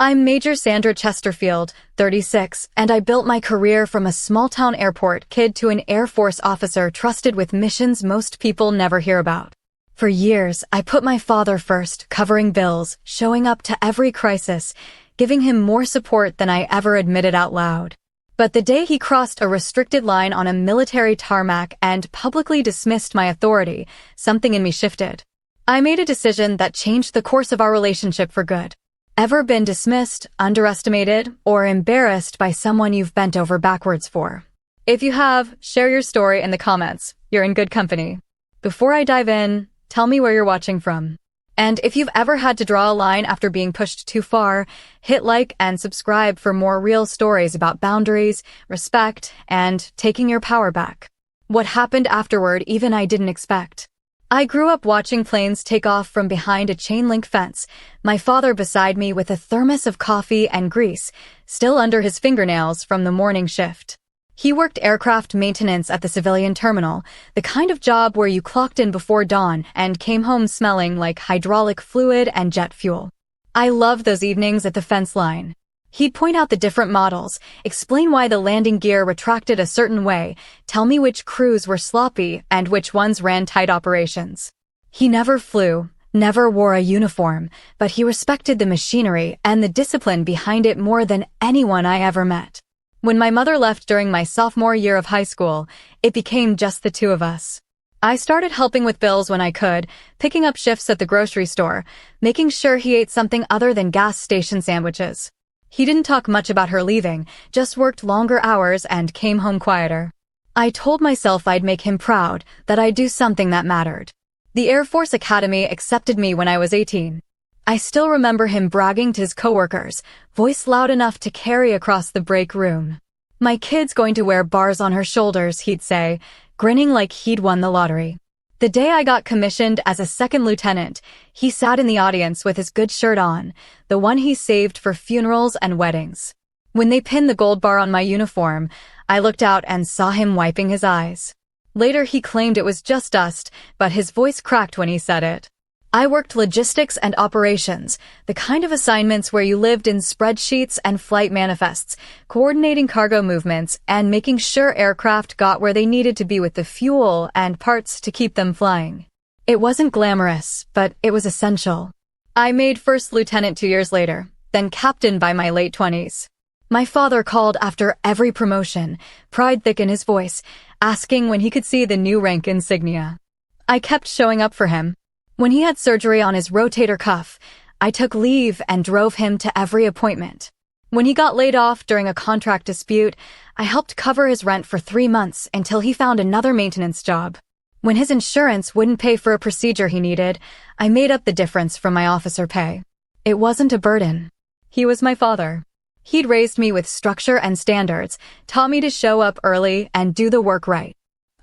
I'm Major Sandra Chesterfield, 36, and I built my career from a small-town airport kid to an Air Force officer trusted with missions most people never hear about. For years, I put my father first, covering bills, showing up to every crisis, giving him more support than I ever admitted out loud. But the day he crossed a restricted line on a military tarmac and publicly dismissed my authority, something in me shifted. I made a decision that changed the course of our relationship for good. Ever been dismissed, underestimated, or embarrassed by someone you've bent over backwards for? If you have, share your story in the comments. You're in good company. Before I dive in, tell me where you're watching from. And if you've ever had to draw a line after being pushed too far, hit like and subscribe for more real stories about boundaries, respect, and taking your power back. What happened afterward even I didn't expect. I grew up watching planes take off from behind a chain-link fence, my father beside me with a thermos of coffee and grease, still under his fingernails from the morning shift. He worked aircraft maintenance at the civilian terminal, the kind of job where you clocked in before dawn and came home smelling like hydraulic fluid and jet fuel. I loved those evenings at the fence line. He'd point out the different models, explain why the landing gear retracted a certain way, tell me which crews were sloppy and which ones ran tight operations. He never flew, never wore a uniform, but he respected the machinery and the discipline behind it more than anyone I ever met. When my mother left during my sophomore year of high school, it became just the two of us. I started helping with bills when I could, picking up shifts at the grocery store, making sure he ate something other than gas station sandwiches. He didn't talk much about her leaving, just worked longer hours and came home quieter. I told myself I'd make him proud, that I'd do something that mattered. The Air Force Academy accepted me when I was 18. I still remember him bragging to his coworkers, voice loud enough to carry across the break room. "My kid's going to wear bars on her shoulders," he'd say, grinning like he'd won the lottery. The day I got commissioned as a second lieutenant, he sat in the audience with his good shirt on, the one he saved for funerals and weddings. When they pinned the gold bar on my uniform, I looked out and saw him wiping his eyes. Later he claimed it was just dust, but his voice cracked when he said it. I worked logistics and operations, the kind of assignments where you lived in spreadsheets and flight manifests, coordinating cargo movements and making sure aircraft got where they needed to be with the fuel and parts to keep them flying. It wasn't glamorous, but it was essential. I made first lieutenant 2 years later, then captain by my late 20s. My father called after every promotion, pride thick in his voice, asking when he could see the new rank insignia. I kept showing up for him. When he had surgery on his rotator cuff, I took leave and drove him to every appointment. When he got laid off during a contract dispute, I helped cover his rent for 3 months until he found another maintenance job. When his insurance wouldn't pay for a procedure he needed, I made up the difference from my officer pay. It wasn't a burden. He was my father. He'd raised me with structure and standards, taught me to show up early and do the work right.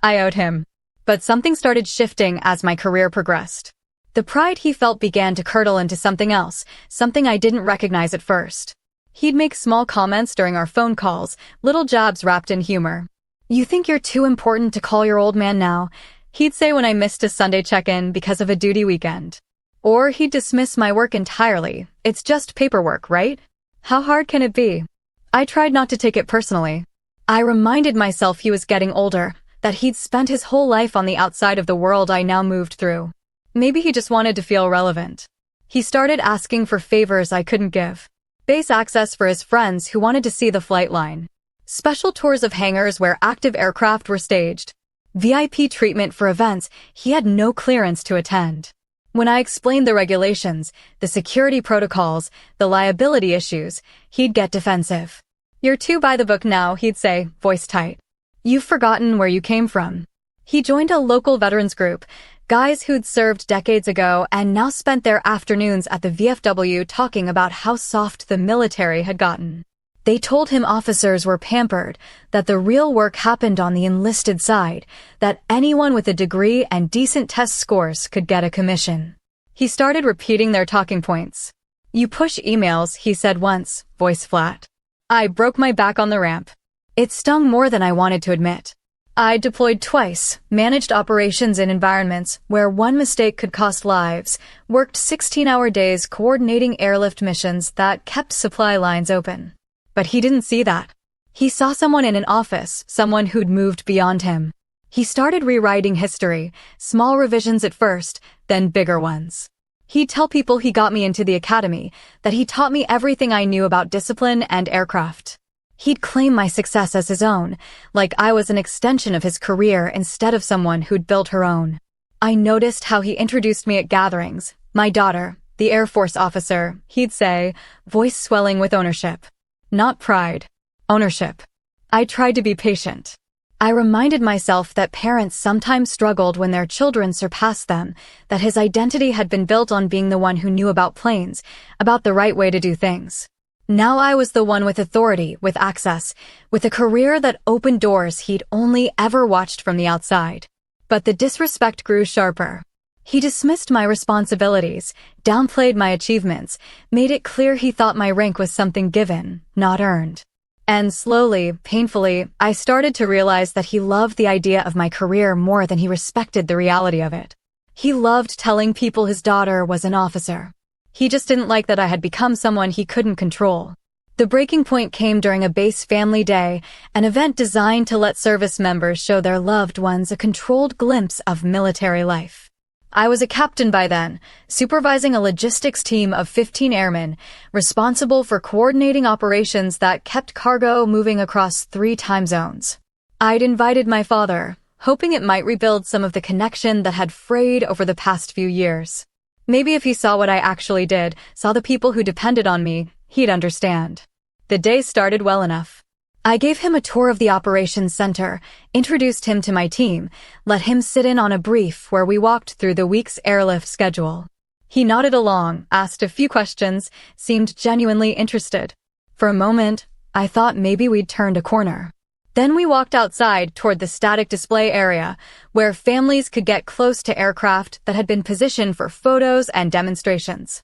I owed him. But something started shifting as my career progressed. The pride he felt began to curdle into something else, something I didn't recognize at first. He'd make small comments during our phone calls, little jabs wrapped in humor. "You think you're too important to call your old man now?" he'd say when I missed a Sunday check-in because of a duty weekend. Or he'd dismiss my work entirely. "It's just paperwork, right? How hard can it be?" I tried not to take it personally. I reminded myself he was getting older, that he'd spent his whole life on the outside of the world I now moved through. Maybe he just wanted to feel relevant. He started asking for favors I couldn't give. Base access for his friends who wanted to see the flight line. Special tours of hangars where active aircraft were staged. VIP treatment for events he had no clearance to attend. When I explained the regulations, the security protocols, the liability issues, he'd get defensive. "You're too by the book now," he'd say, voice tight. "You've forgotten where you came from." He joined a local veterans group, guys who'd served decades ago and now spent their afternoons at the VFW talking about how soft the military had gotten. They told him officers were pampered, that the real work happened on the enlisted side, that anyone with a degree and decent test scores could get a commission. He started repeating their talking points. "You push emails," he said once, voice flat. I broke my back on the ramp. It stung more than I wanted to admit. I deployed twice, managed operations in environments where one mistake could cost lives, worked 16-hour days coordinating airlift missions that kept supply lines open. But he didn't see that. He saw someone in an office, someone who'd moved beyond him. He started rewriting history, small revisions at first, then bigger ones. He'd tell people he got me into the academy, that he taught me everything I knew about discipline and aircraft. He'd claim my success as his own, like I was an extension of his career instead of someone who'd built her own. I noticed how he introduced me at gatherings. My daughter, the Air Force officer, he'd say, voice swelling with ownership. Not pride. Ownership. I tried to be patient. I reminded myself that parents sometimes struggled when their children surpassed them, that his identity had been built on being the one who knew about planes, about the right way to do things. Now I was the one with authority, with access, with a career that opened doors he'd only ever watched from the outside. But the disrespect grew sharper. He dismissed my responsibilities, downplayed my achievements, made it clear he thought my rank was something given, not earned. And slowly, painfully, I started to realize that he loved the idea of my career more than he respected the reality of it. He loved telling people his daughter was an officer. He just didn't like that I had become someone he couldn't control. The breaking point came during a base family day, an event designed to let service members show their loved ones a controlled glimpse of military life. I was a captain by then, supervising a logistics team of 15 airmen, responsible for coordinating operations that kept cargo moving across 3 time zones. I'd invited my father, hoping it might rebuild some of the connection that had frayed over the past few years. Maybe if he saw what I actually did, saw the people who depended on me, he'd understand. The day started well enough. I gave him a tour of the operations center, introduced him to my team, let him sit in on a brief where we walked through the week's airlift schedule. He nodded along, asked a few questions, seemed genuinely interested. For a moment, I thought maybe we'd turned a corner. Then we walked outside toward the static display area, where families could get close to aircraft that had been positioned for photos and demonstrations.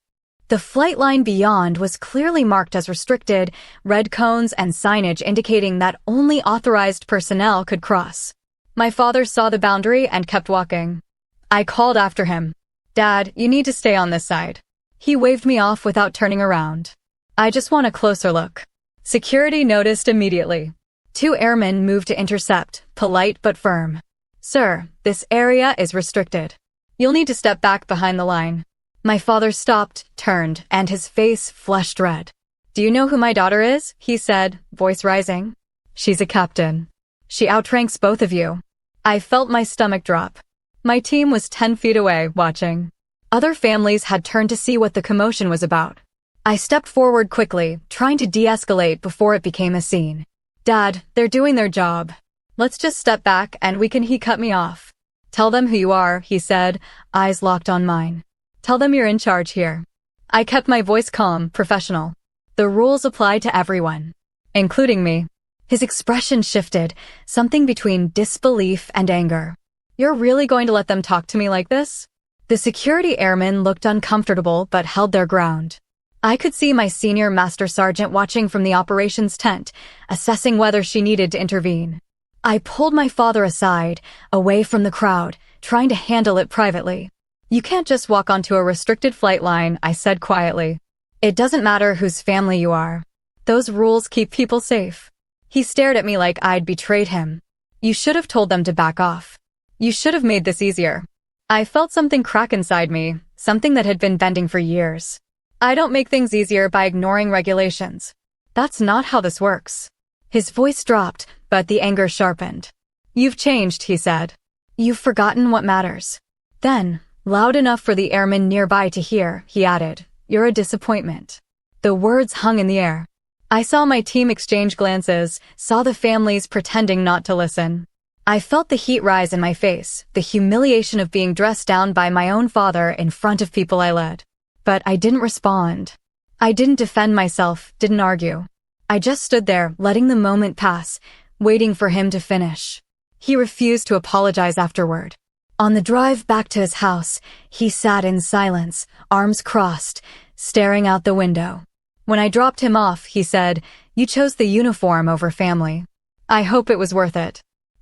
The flight line beyond was clearly marked as restricted, red cones and signage indicating that only authorized personnel could cross. My father saw the boundary and kept walking. I called after him. "Dad, you need to stay on this side." He waved me off without turning around. "I just want a closer look." Security noticed immediately. 2 airmen moved to intercept, polite but firm. "Sir, this area is restricted. You'll need to step back behind the line." My father stopped, turned, and his face flushed red. "Do you know who my daughter is?" he said, voice rising. "She's a captain. She outranks both of you." I felt my stomach drop. My team was 10 feet away, watching. Other families had turned to see what the commotion was about. I stepped forward quickly, trying to de-escalate before it became a scene. "Dad, they're doing their job. Let's just step back and He cut me off. "Tell them who you are," he said, eyes locked on mine. "Tell them you're in charge here." I kept my voice calm, professional. The rules apply to everyone, including me. His expression shifted, something between disbelief and anger. "You're really going to let them talk to me like this?" The security airmen looked uncomfortable but held their ground. I could see my senior master sergeant watching from the operations tent, assessing whether she needed to intervene. I pulled my father aside, away from the crowd, trying to handle it privately. "You can't just walk onto a restricted flight line," I said quietly. "It doesn't matter whose family you are. Those rules keep people safe." He stared at me like I'd betrayed him. "You should have told them to back off. You should have made this easier." I felt something crack inside me, something that had been bending for years. I don't make things easier by ignoring regulations. That's not how this works. His voice dropped, but the anger sharpened. "You've changed," he said. "You've forgotten what matters." Then, loud enough for the airmen nearby to hear, he added, "You're a disappointment." The words hung in the air. I saw my team exchange glances, saw the families pretending not to listen. I felt the heat rise in my face, the humiliation of being dressed down by my own father in front of people I led. But I didn't respond. I didn't defend myself, didn't argue. I just stood there, letting the moment pass, waiting for him to finish. He refused to apologize afterward. On the drive back to his house, he sat in silence, arms crossed, staring out the window. When I dropped him off, he said, "You chose the uniform over family. I hope it was worth it."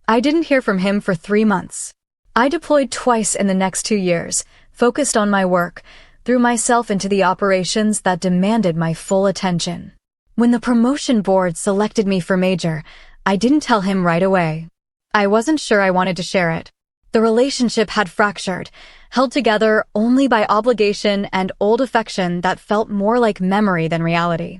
I didn't hear from him for 3 months. I deployed twice in the next 2 years, focused on my work, threw myself into the operations that demanded my full attention. When the promotion board selected me for major, I didn't tell him right away. I wasn't sure I wanted to share it. The relationship had fractured, held together only by obligation and old affection that felt more like memory than reality.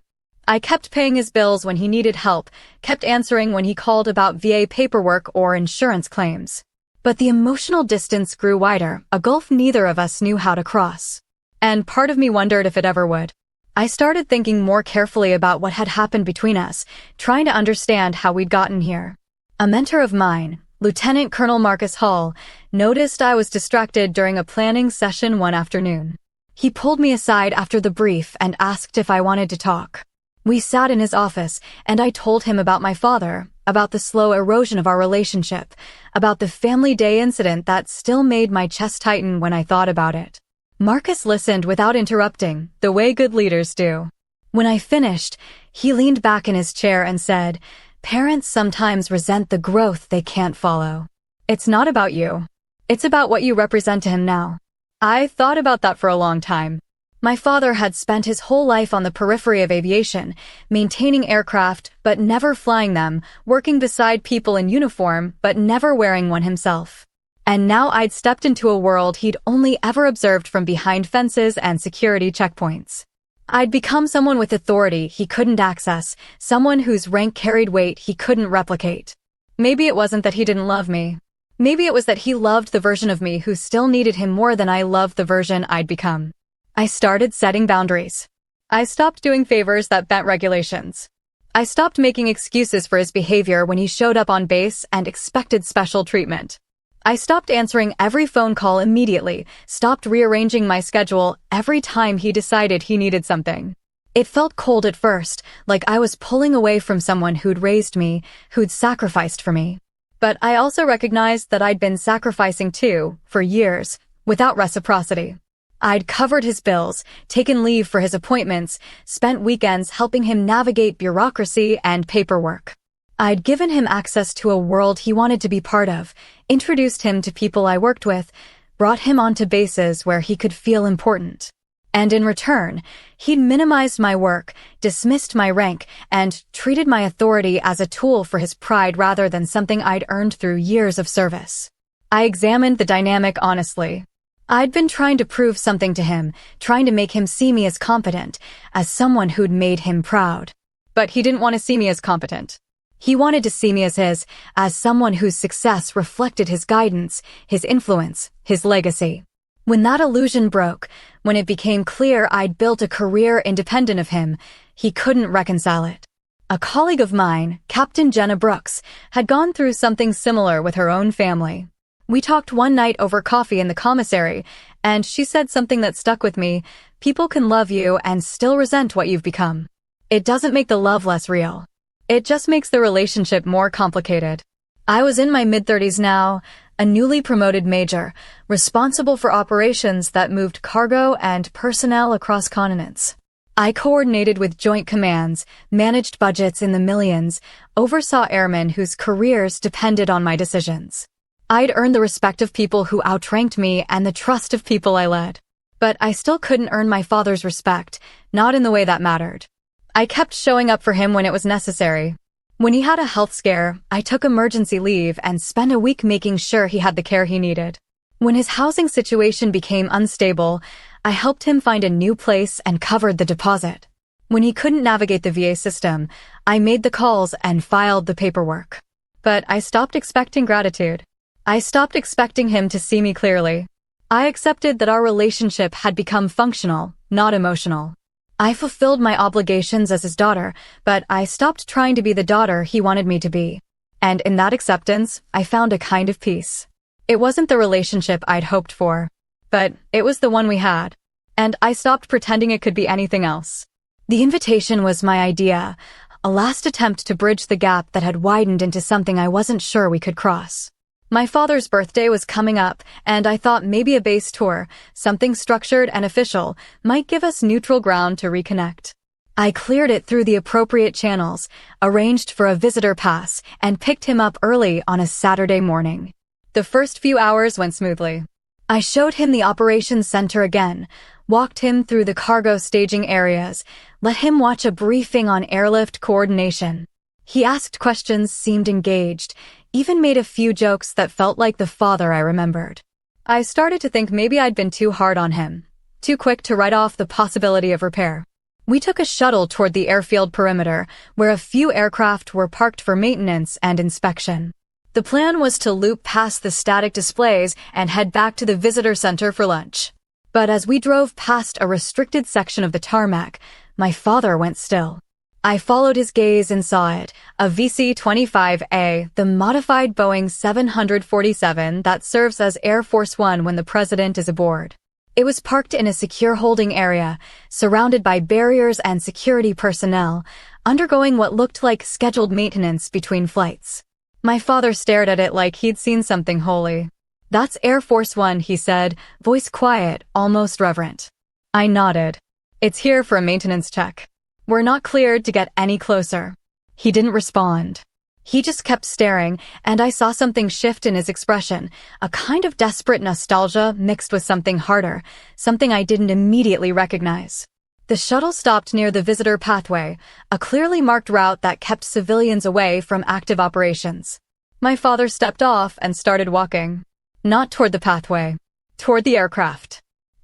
I kept paying his bills when he needed help, kept answering when he called about VA paperwork or insurance claims. But the emotional distance grew wider, a gulf neither of us knew how to cross. And part of me wondered if it ever would. I started thinking more carefully about what had happened between us, trying to understand how we'd gotten here. A mentor of mine, Lieutenant Colonel Marcus Hall, noticed I was distracted during a planning session one afternoon. He pulled me aside after the brief and asked if I wanted to talk. We sat in his office, and I told him about my father, about the slow erosion of our relationship, about the family day incident that still made my chest tighten when I thought about it. Marcus listened without interrupting, the way good leaders do. When I finished, he leaned back in his chair and said, "Parents sometimes resent the growth they can't follow. It's not about you. It's about what you represent to him now." I thought about that for a long time. My father had spent his whole life on the periphery of aviation, maintaining aircraft but never flying them, working beside people in uniform but never wearing one himself. And now I'd stepped into a world he'd only ever observed from behind fences and security checkpoints. I'd become someone with authority he couldn't access, someone whose rank carried weight he couldn't replicate. Maybe it wasn't that he didn't love me. Maybe it was that he loved the version of me who still needed him more than I loved the version I'd become. I started setting boundaries. I stopped doing favors that bent regulations. I stopped making excuses for his behavior when he showed up on base and expected special treatment. I stopped answering every phone call immediately, stopped rearranging my schedule every time he decided he needed something. It felt cold at first, like I was pulling away from someone who'd raised me, who'd sacrificed for me. But I also recognized that I'd been sacrificing too, for years, without reciprocity. I'd covered his bills, taken leave for his appointments, spent weekends helping him navigate bureaucracy and paperwork. I'd given him access to a world he wanted to be part of, introduced him to people I worked with, brought him onto bases where he could feel important. And in return, he'd minimized my work, dismissed my rank, and treated my authority as a tool for his pride rather than something I'd earned through years of service. I examined the dynamic honestly. I'd been trying to prove something to him, trying to make him see me as competent, as someone who'd made him proud. But he didn't want to see me as competent. He wanted to see me as someone whose success reflected his guidance, his influence, his legacy. When that illusion broke, when it became clear I'd built a career independent of him, he couldn't reconcile it. A colleague of mine, Captain Jenna Brooks, had gone through something similar with her own family. We talked one night over coffee in the commissary, and she said something that stuck with me: people can love you and still resent what you've become. It doesn't make the love less real. It just makes the relationship more complicated. I was in my mid-30s now, a newly promoted major, responsible for operations that moved cargo and personnel across continents. I coordinated with joint commands, managed budgets in the millions, oversaw airmen whose careers depended on my decisions. I'd earned the respect of people who outranked me and the trust of people I led. But I still couldn't earn my father's respect, not in the way that mattered. I kept showing up for him when it was necessary. When he had a health scare, I took emergency leave and spent a week making sure he had the care he needed. When his housing situation became unstable, I helped him find a new place and covered the deposit. When he couldn't navigate the VA system, I made the calls and filed the paperwork. But I stopped expecting gratitude. I stopped expecting him to see me clearly. I accepted that our relationship had become functional, not emotional. I fulfilled my obligations as his daughter, but I stopped trying to be the daughter he wanted me to be. And in that acceptance, I found a kind of peace. It wasn't the relationship I'd hoped for, but it was the one we had. And I stopped pretending it could be anything else. The invitation was my idea, a last attempt to bridge the gap that had widened into something I wasn't sure we could cross. My father's birthday was coming up, and I thought maybe a base tour, something structured and official, might give us neutral ground to reconnect. I cleared it through the appropriate channels, arranged for a visitor pass, and picked him up early on a Saturday morning. The first few hours went smoothly. I showed him the operations center again, walked him through the cargo staging areas, let him watch a briefing on airlift coordination. He asked questions, seemed engaged, even made a few jokes that felt like the father I remembered. I started to think maybe I'd been too hard on him, too quick to write off the possibility of repair. We took a shuttle toward the airfield perimeter, where a few aircraft were parked for maintenance and inspection. The plan was to loop past the static displays and head back to the visitor center for lunch. But as we drove past a restricted section of the tarmac, my father went still. I followed his gaze and saw it, a VC-25A, the modified Boeing 747 that serves as Air Force One when the president is aboard. It was parked in a secure holding area, surrounded by barriers and security personnel, undergoing what looked like scheduled maintenance between flights. My father stared at it like he'd seen something holy. "That's Air Force One," he said, voice quiet, almost reverent. I nodded. "It's here for a maintenance check. We're not cleared to get any closer." He didn't respond. He just kept staring, and I saw something shift in his expression, a kind of desperate nostalgia mixed with something harder, something I didn't immediately recognize. The shuttle stopped near the visitor pathway, a clearly marked route that kept civilians away from active operations. My father stepped off and started walking. Not toward the pathway, toward the aircraft.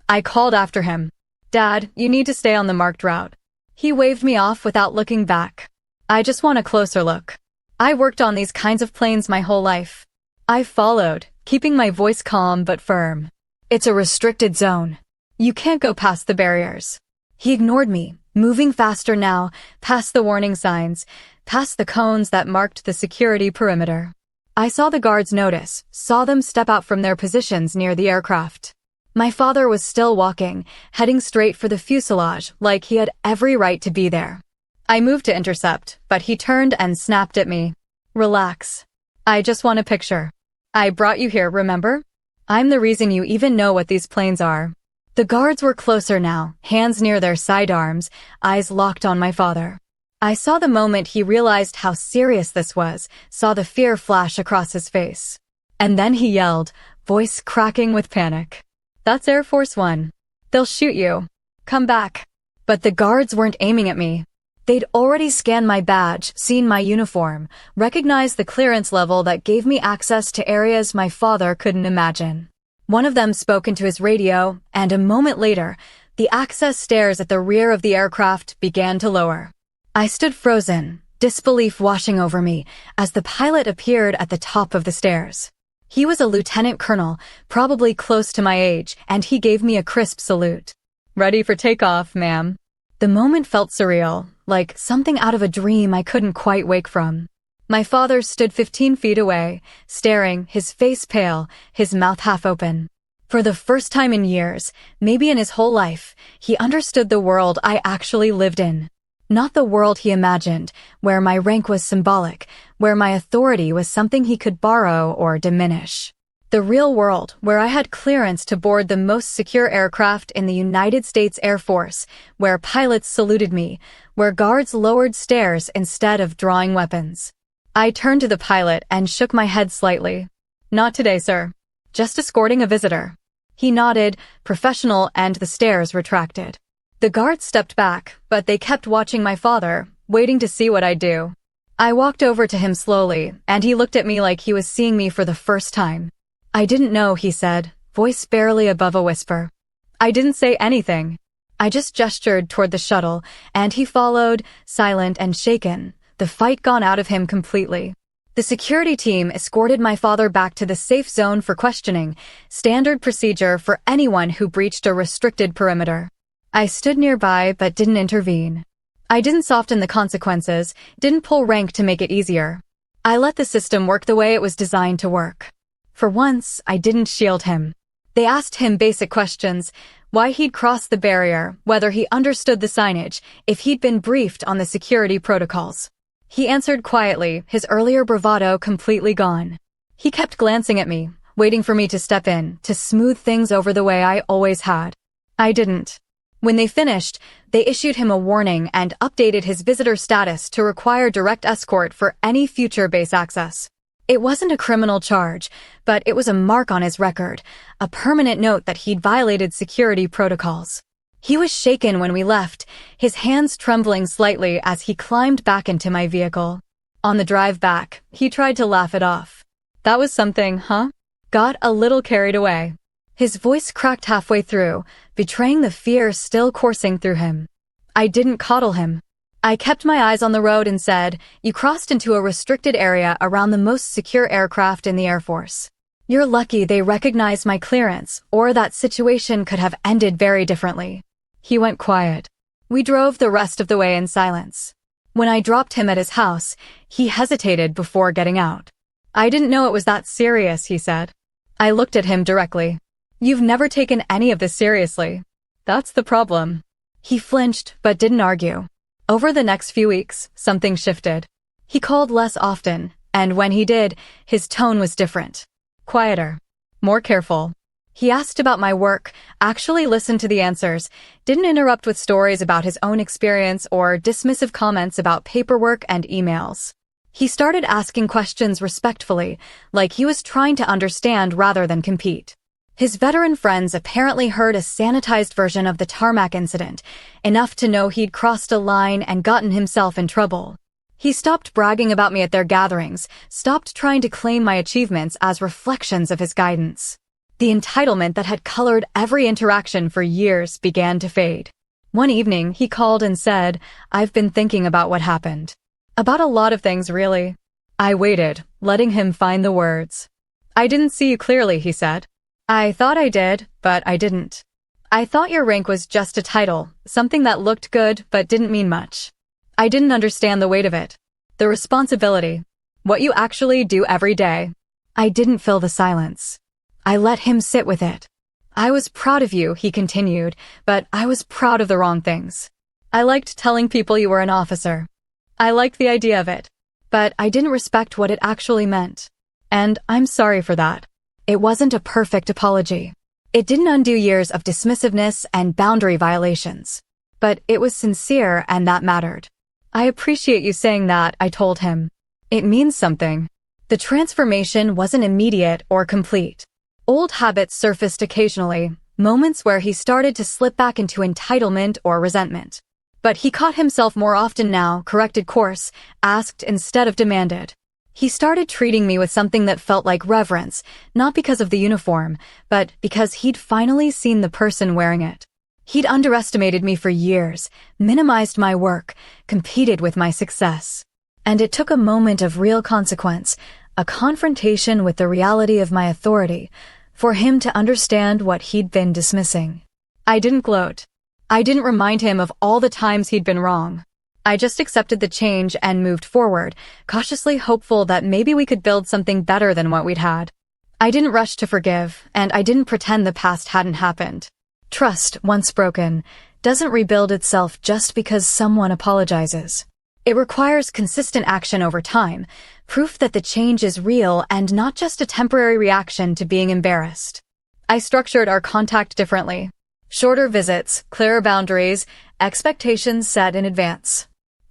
I called after him. "Dad, you need to stay on the marked route." He waved me off without looking back. "I just want a closer look. I worked on these kinds of planes my whole life." I followed, keeping my voice calm but firm. "It's a restricted zone. You can't go past the barriers." He ignored me, moving faster now, past the warning signs, past the cones that marked the security perimeter. I saw the guards notice, saw them step out from their positions near the aircraft. My father was still walking, heading straight for the fuselage, like he had every right to be there. I moved to intercept, but he turned and snapped at me. "Relax. I just want a picture. I brought you here, remember? I'm the reason you even know what these planes are." The guards were closer now, hands near their sidearms, eyes locked on my father. I saw the moment he realized how serious this was, saw the fear flash across his face. And then he yelled, voice cracking with panic. "That's Air Force One. They'll shoot you. Come back." But the guards weren't aiming at me. They'd already scanned my badge, seen my uniform, recognized the clearance level that gave me access to areas my father couldn't imagine. One of them spoke into his radio, and a moment later, the access stairs at the rear of the aircraft began to lower. I stood frozen, disbelief washing over me, as the pilot appeared at the top of the stairs. He was a lieutenant colonel, probably close to my age, and he gave me a crisp salute. "Ready for takeoff, ma'am." The moment felt surreal, like something out of a dream I couldn't quite wake from. My father stood 15 feet away, staring, his face pale, his mouth half open. For the first time in years, maybe in his whole life, he understood the world I actually lived in. Not the world he imagined, where my rank was symbolic, where my authority was something he could borrow or diminish. The real world, where I had clearance to board the most secure aircraft in the United States Air Force, where pilots saluted me, where guards lowered stairs instead of drawing weapons. I turned to the pilot and shook my head slightly. "Not today, sir. Just escorting a visitor." He nodded, professional, and the stairs retracted. The guards stepped back, but they kept watching my father, waiting to see what I'd do. I walked over to him slowly, and he looked at me like he was seeing me for the first time. "I didn't know," he said, voice barely above a whisper. I didn't say anything. I just gestured toward the shuttle, and he followed, silent and shaken, the fight gone out of him completely. The security team escorted my father back to the safe zone for questioning, standard procedure for anyone who breached a restricted perimeter. I stood nearby but didn't intervene. I didn't soften the consequences, didn't pull rank to make it easier. I let the system work the way it was designed to work. For once, I didn't shield him. They asked him basic questions, why he'd crossed the barrier, whether he understood the signage, if he'd been briefed on the security protocols. He answered quietly, his earlier bravado completely gone. He kept glancing at me, waiting for me to step in, to smooth things over the way I always had. I didn't. When they finished, they issued him a warning and updated his visitor status to require direct escort for any future base access. It wasn't a criminal charge, but it was a mark on his record, a permanent note that he'd violated security protocols. He was shaken when we left, his hands trembling slightly as he climbed back into my vehicle. On the drive back, he tried to laugh it off. "That was something, huh?" Got a little carried away. His voice cracked halfway through, betraying the fear still coursing through him. I didn't coddle him. I kept my eyes on the road and said, "You crossed into a restricted area around the most secure aircraft in the Air Force. You're lucky they recognized my clearance, or that situation could have ended very differently." He went quiet. We drove the rest of the way in silence. When I dropped him at his house, he hesitated before getting out. "I didn't know it was that serious," he said. I looked at him directly. "You've never taken any of this seriously. That's the problem." He flinched, but didn't argue. Over the next few weeks, something shifted. He called less often, and when he did, his tone was different. Quieter. More careful. He asked about my work, actually listened to the answers, didn't interrupt with stories about his own experience or dismissive comments about paperwork and emails. He started asking questions respectfully, like he was trying to understand rather than compete. His veteran friends apparently heard a sanitized version of the Tarmac incident, enough to know he'd crossed a line and gotten himself in trouble. He stopped bragging about me at their gatherings, stopped trying to claim my achievements as reflections of his guidance. The entitlement that had colored every interaction for years began to fade. One evening, he called and said, "I've been thinking about what happened. About a lot of things, really." I waited, letting him find the words. "I didn't see you clearly," he said. "I thought I did, but I didn't. I thought your rank was just a title, something that looked good but didn't mean much. I didn't understand the weight of it. The responsibility. What you actually do every day." I didn't fill the silence. I let him sit with it. "I was proud of you," he continued, "but I was proud of the wrong things. I liked telling people you were an officer. I liked the idea of it. But I didn't respect what it actually meant. And I'm sorry for that." It wasn't a perfect apology. It didn't undo years of dismissiveness and boundary violations. But it was sincere, and that mattered. "I appreciate you saying that," I told him. "It means something." The transformation wasn't immediate or complete. Old habits surfaced occasionally, moments where he started to slip back into entitlement or resentment. But he caught himself more often now, corrected course, asked instead of demanded. He started treating me with something that felt like reverence, not because of the uniform, but because he'd finally seen the person wearing it. He'd underestimated me for years, minimized my work, competed with my success. And it took a moment of real consequence, a confrontation with the reality of my authority, for him to understand what he'd been dismissing. I didn't gloat. I didn't remind him of all the times he'd been wrong. I just accepted the change and moved forward, cautiously hopeful that maybe we could build something better than what we'd had. I didn't rush to forgive, and I didn't pretend the past hadn't happened. Trust, once broken, doesn't rebuild itself just because someone apologizes. It requires consistent action over time, proof that the change is real and not just a temporary reaction to being embarrassed. I structured our contact differently. Shorter visits, clearer boundaries, expectations set in advance.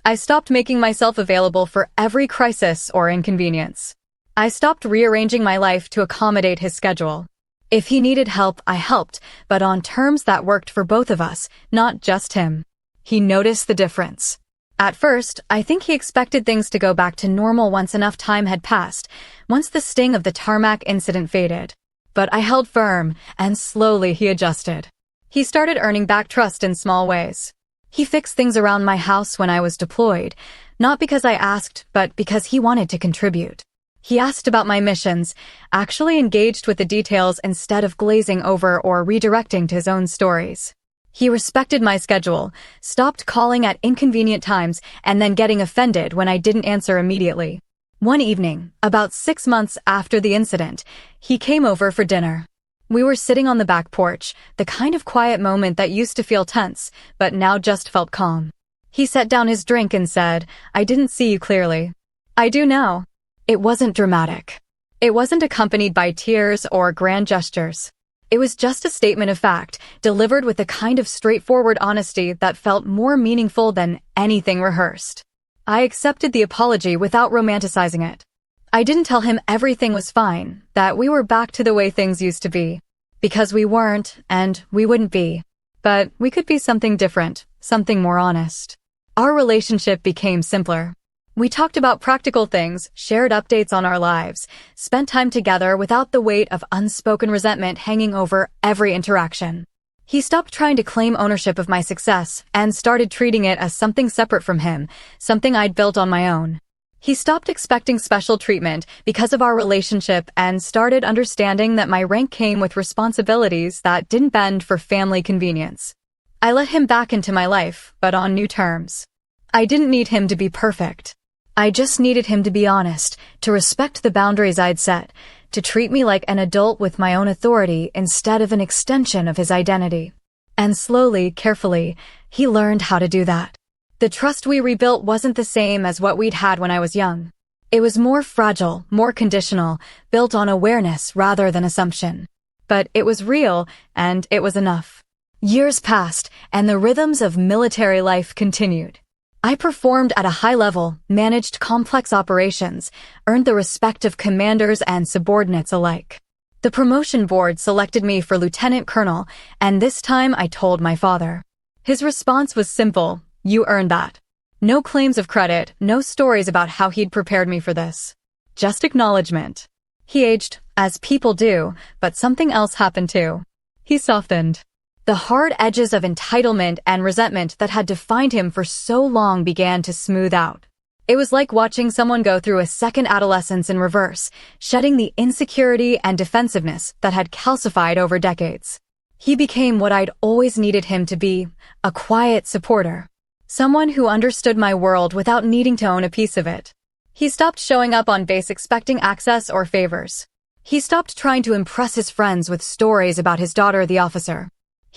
I stopped making myself available for every crisis or inconvenience. I stopped rearranging my life to accommodate his schedule. If he needed help, I helped, but on terms that worked for both of us, not just him. He noticed the difference. At first, I think he expected things to go back to normal once enough time had passed, once the sting of the Tarmac incident faded. But I held firm, and slowly he adjusted. He started earning back trust in small ways. He fixed things around my house when I was deployed, not because I asked, but because he wanted to contribute. He asked about my missions, actually engaged with the details instead of glazing over or redirecting to his own stories. He respected my schedule, stopped calling at inconvenient times, and then getting offended when I didn't answer immediately. One evening, about 6 months after the incident, he came over for dinner. We were sitting on the back porch, the kind of quiet moment that used to feel tense, but now just felt calm. He set down his drink and said, "I didn't see you clearly." "I do now." It wasn't dramatic. It wasn't accompanied by tears or grand gestures. It was just a statement of fact, delivered with a kind of straightforward honesty that felt more meaningful than anything rehearsed. I accepted the apology without romanticizing it. I didn't tell him everything was fine, that we were back to the way things used to be. Because we weren't, and we wouldn't be. But we could be something different, something more honest. Our relationship became simpler. We talked about practical things, shared updates on our lives, spent time together without the weight of unspoken resentment hanging over every interaction. He stopped trying to claim ownership of my success and started treating it as something separate from him, something I'd built on my own. He stopped expecting special treatment because of our relationship and started understanding that my rank came with responsibilities that didn't bend for family convenience. I let him back into my life, but on new terms. I didn't need him to be perfect. I just needed him to be honest, to respect the boundaries I'd set, to treat me like an adult with my own authority instead of an extension of his identity. And slowly, carefully, he learned how to do that. The trust we rebuilt wasn't the same as what we'd had when I was young. It was more fragile, more conditional, built on awareness rather than assumption. But it was real, and it was enough. Years passed, and the rhythms of military life continued. I performed at a high level, managed complex operations, earned the respect of commanders and subordinates alike. The promotion board selected me for lieutenant colonel, and this time I told my father. His response was simple: "You earned that." No claims of credit, no stories about how he'd prepared me for this. Just acknowledgement. He aged, as people do, but something else happened too. He softened. The hard edges of entitlement and resentment that had defined him for so long began to smooth out. It was like watching someone go through a second adolescence in reverse, shedding the insecurity and defensiveness that had calcified over decades. He became what I'd always needed him to be, a quiet supporter. Someone who understood my world without needing to own a piece of it. He stopped showing up on base expecting access or favors. He stopped trying to impress his friends with stories about his daughter, the officer.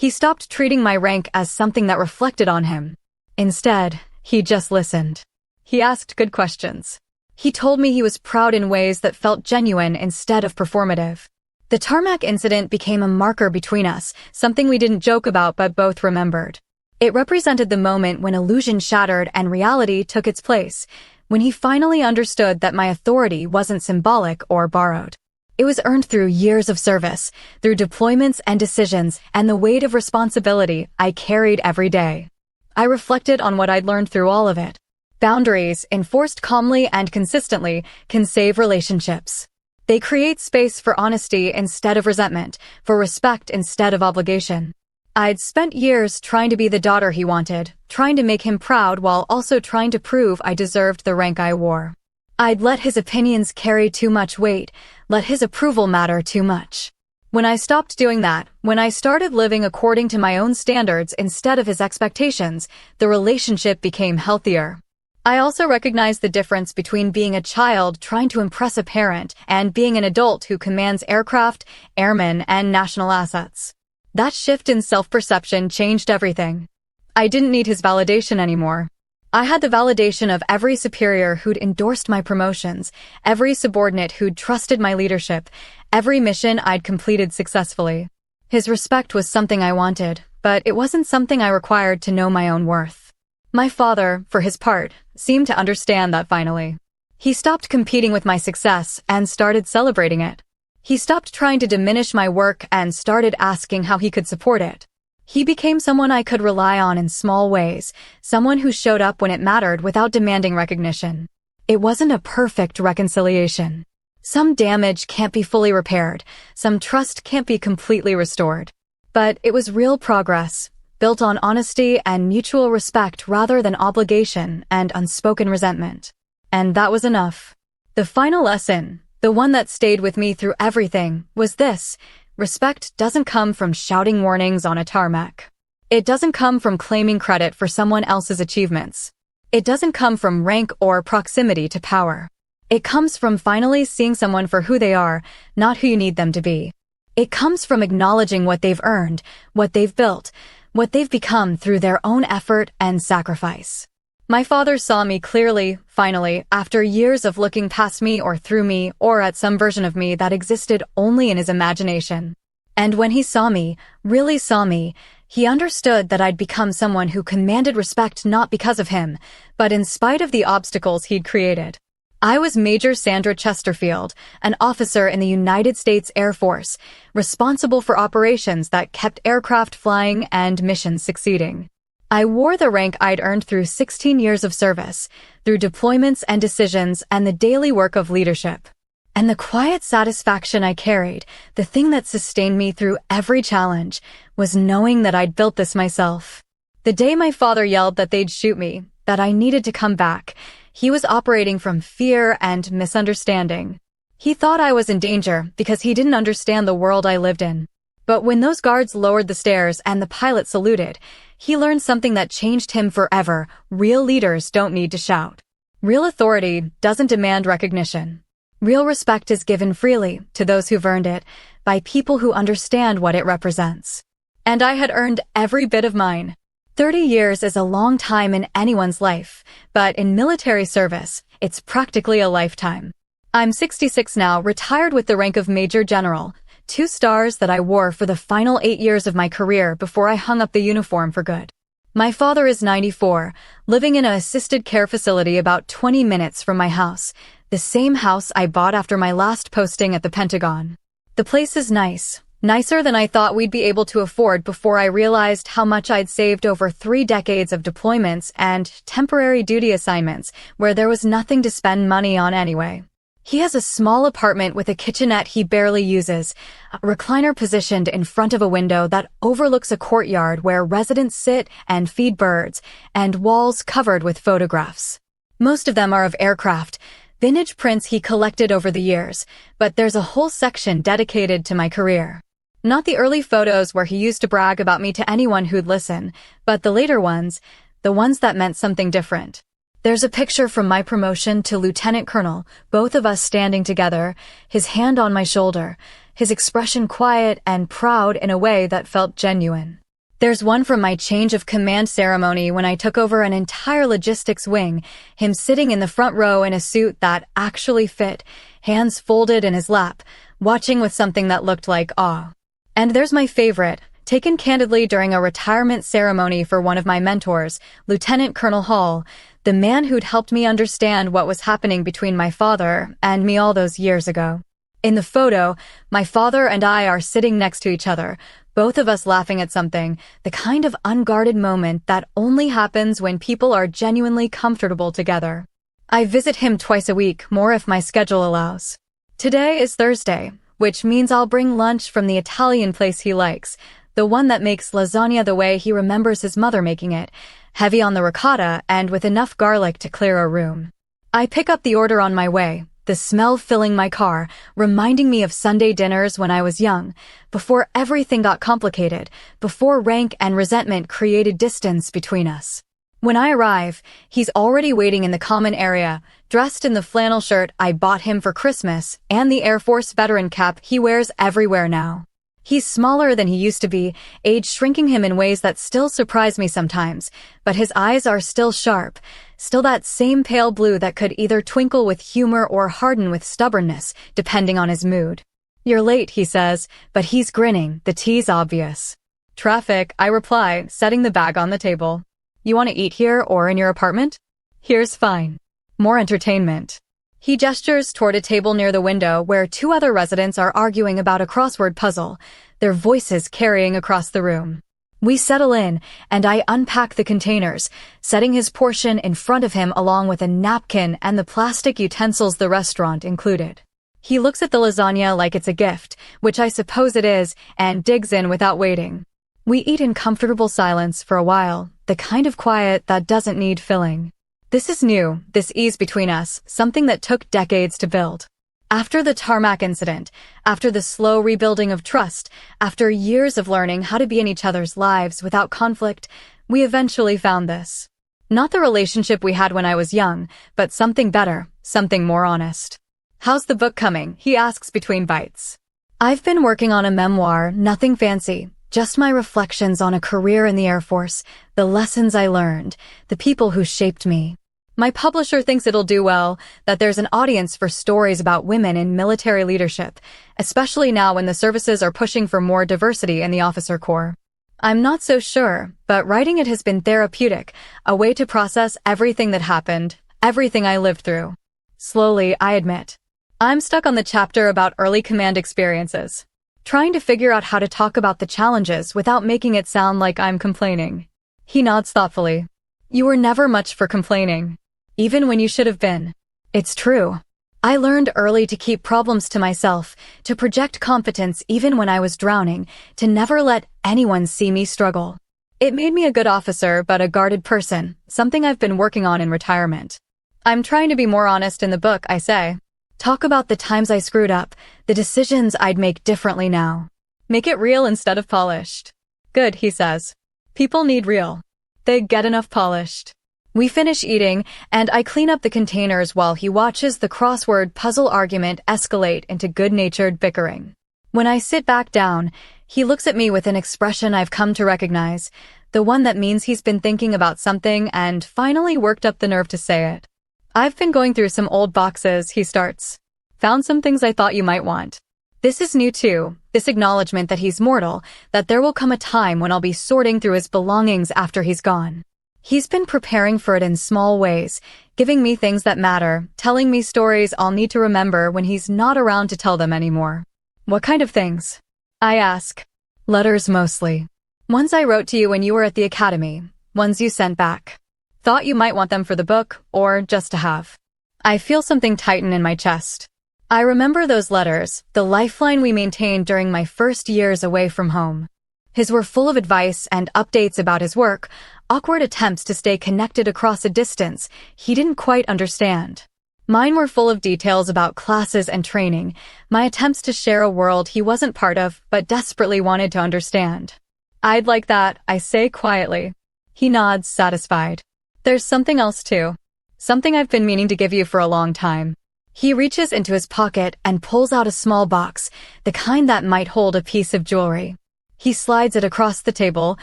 He stopped treating my rank as something that reflected on him. Instead, he just listened. He asked good questions. He told me he was proud in ways that felt genuine instead of performative. The Tarmac incident became a marker between us, something we didn't joke about but both remembered. It represented the moment when illusion shattered and reality took its place, when he finally understood that my authority wasn't symbolic or borrowed. It was earned through years of service, through deployments and decisions, and the weight of responsibility I carried every day. I reflected on what I'd learned through all of it. Boundaries, enforced calmly and consistently, can save relationships. They create space for honesty instead of resentment, for respect instead of obligation. I'd spent years trying to be the daughter he wanted, trying to make him proud while also trying to prove I deserved the rank I wore. I'd let his opinions carry too much weight, let his approval matter too much. When I stopped doing that, when I started living according to my own standards instead of his expectations, the relationship became healthier. I also recognized the difference between being a child trying to impress a parent and being an adult who commands aircraft, airmen, and national assets. That shift in self-perception changed everything. I didn't need his validation anymore. I had the validation of every superior who'd endorsed my promotions, every subordinate who'd trusted my leadership, every mission I'd completed successfully. His respect was something I wanted, but it wasn't something I required to know my own worth. My father, for his part, seemed to understand that finally. He stopped competing with my success and started celebrating it. He stopped trying to diminish my work and started asking how he could support it. He became someone I could rely on in small ways, someone who showed up when it mattered without demanding recognition. It wasn't a perfect reconciliation. Some damage can't be fully repaired, some trust can't be completely restored. But it was real progress, built on honesty and mutual respect rather than obligation and unspoken resentment. And that was enough. The final lesson, the one that stayed with me through everything, was this: respect doesn't come from shouting warnings on a tarmac. It doesn't come from claiming credit for someone else's achievements. It doesn't come from rank or proximity to power. It comes from finally seeing someone for who they are, not who you need them to be. It comes from acknowledging what they've earned, what they've built, what they've become through their own effort and sacrifice. My father saw me clearly, finally, after years of looking past me or through me or at some version of me that existed only in his imagination. And when he saw me, really saw me, he understood that I'd become someone who commanded respect not because of him, but in spite of the obstacles he'd created. I was Major Sandra Chesterfield, an officer in the United States Air Force, responsible for operations that kept aircraft flying and missions succeeding. I wore the rank I'd earned through 16 years of service, through deployments and decisions and the daily work of leadership. And the quiet satisfaction I carried, the thing that sustained me through every challenge, was knowing that I'd built this myself. The day my father yelled that they'd shoot me, that I needed to come back, he was operating from fear and misunderstanding. He thought I was in danger because he didn't understand the world I lived in. But when those guards lowered the stairs and the pilot saluted, he learned something that changed him forever. Real leaders don't need to shout. Real authority doesn't demand recognition. Real respect is given freely to those who've earned it by people who understand what it represents. And I had earned every bit of mine. 30 years is a long time in anyone's life, but in military service, it's practically a lifetime. I'm 66 now, retired with the rank of Major General, 2 stars that I wore for the final 8 years of my career before I hung up the uniform for good. My father is 94, living in an assisted care facility about 20 minutes from my house, the same house I bought after my last posting at the Pentagon. The place is nice. Nicer than I thought we'd be able to afford before I realized how much I'd saved over 3 decades of deployments and temporary duty assignments where there was nothing to spend money on anyway. He has a small apartment with a kitchenette he barely uses, a recliner positioned in front of a window that overlooks a courtyard where residents sit and feed birds, and walls covered with photographs. Most of them are of aircraft, vintage prints he collected over the years, but there's a whole section dedicated to my career. Not the early photos where he used to brag about me to anyone who'd listen, but the later ones, the ones that meant something different. There's a picture from my promotion to Lieutenant Colonel, both of us standing together, his hand on my shoulder, his expression quiet and proud in a way that felt genuine. There's one from my change of command ceremony when I took over an entire logistics wing, him sitting in the front row in a suit that actually fit, hands folded in his lap, watching with something that looked like awe. And there's my favorite, taken candidly during a retirement ceremony for one of my mentors, Lieutenant Colonel Hall, the man who'd helped me understand what was happening between my father and me all those years ago. In the photo, my father and I are sitting next to each other, both of us laughing at something, the kind of unguarded moment that only happens when people are genuinely comfortable together. I visit him twice a week, more if my schedule allows. Today is Thursday, which means I'll bring lunch from the Italian place he likes, the one that makes lasagna the way he remembers his mother making it, heavy on the ricotta and with enough garlic to clear a room. I pick up the order on my way, the smell filling my car, reminding me of Sunday dinners when I was young, before everything got complicated, before rank and resentment created distance between us. When I arrive, he's already waiting in the common area, dressed in the flannel shirt I bought him for Christmas and the Air Force veteran cap he wears everywhere now. He's smaller than he used to be, age shrinking him in ways that still surprise me sometimes, but his eyes are still sharp, still that same pale blue that could either twinkle with humor or harden with stubbornness, depending on his mood. "You're late," he says, but he's grinning, the tease obvious. "Traffic," I reply, setting the bag on the table. "You want to eat here or in your apartment?" "Here's fine. More entertainment." He gestures toward a table near the window where 2 other residents are arguing about a crossword puzzle, their voices carrying across the room. We settle in, and I unpack the containers, setting his portion in front of him along with a napkin and the plastic utensils the restaurant included. He looks at the lasagna like it's a gift, which I suppose it is, and digs in without waiting. We eat in comfortable silence for a while, the kind of quiet that doesn't need filling. This is new, this ease between us, something that took decades to build. After the Tarmac incident, after the slow rebuilding of trust, after years of learning how to be in each other's lives without conflict, we eventually found this. Not the relationship we had when I was young, but something better, something more honest. "How's the book coming?" he asks between bites. "I've been working on a memoir, nothing fancy. Just my reflections on a career in the Air Force, the lessons I learned, the people who shaped me. My publisher thinks it'll do well, that there's an audience for stories about women in military leadership, especially now when the services are pushing for more diversity in the officer corps. I'm not so sure, but writing it has been therapeutic, a way to process everything that happened, everything I lived through. Slowly, I admit. I'm stuck on the chapter about early command experiences, trying to figure out how to talk about the challenges without making it sound like I'm complaining. He nods thoughtfully. You were never much for complaining. Even when you should have been. It's true. I learned early to keep problems to myself, to project competence even when I was drowning, to never let anyone see me struggle. It made me a good officer but a guarded person, something I've been working on in retirement. I'm trying to be more honest in the book, I say. Talk about the times I screwed up, the decisions I'd make differently now. Make it real instead of polished. Good, he says. People need real. They get enough polished. We finish eating, and I clean up the containers while he watches the crossword puzzle argument escalate into good-natured bickering. When I sit back down, he looks at me with an expression I've come to recognize, the one that means he's been thinking about something and finally worked up the nerve to say it. I've been going through some old boxes, he starts. Found some things I thought you might want. This is new too, this acknowledgement that he's mortal, that there will come a time when I'll be sorting through his belongings after he's gone. He's been preparing for it in small ways, giving me things that matter, telling me stories I'll need to remember when he's not around to tell them anymore. What kind of things? I ask. Letters mostly. Ones I wrote to you when you were at the academy, ones you sent back. Thought you might want them for the book, or just to have. I feel something tighten in my chest. I remember those letters, the lifeline we maintained during my first years away from home. His were full of advice and updates about his work, awkward attempts to stay connected across a distance he didn't quite understand. Mine were full of details about classes and training, my attempts to share a world he wasn't part of but desperately wanted to understand. I'd like that, I say quietly. He nods, satisfied. There's something else too. Something I've been meaning to give you for a long time. He reaches into his pocket and pulls out a small box, the kind that might hold a piece of jewelry. He slides it across the table,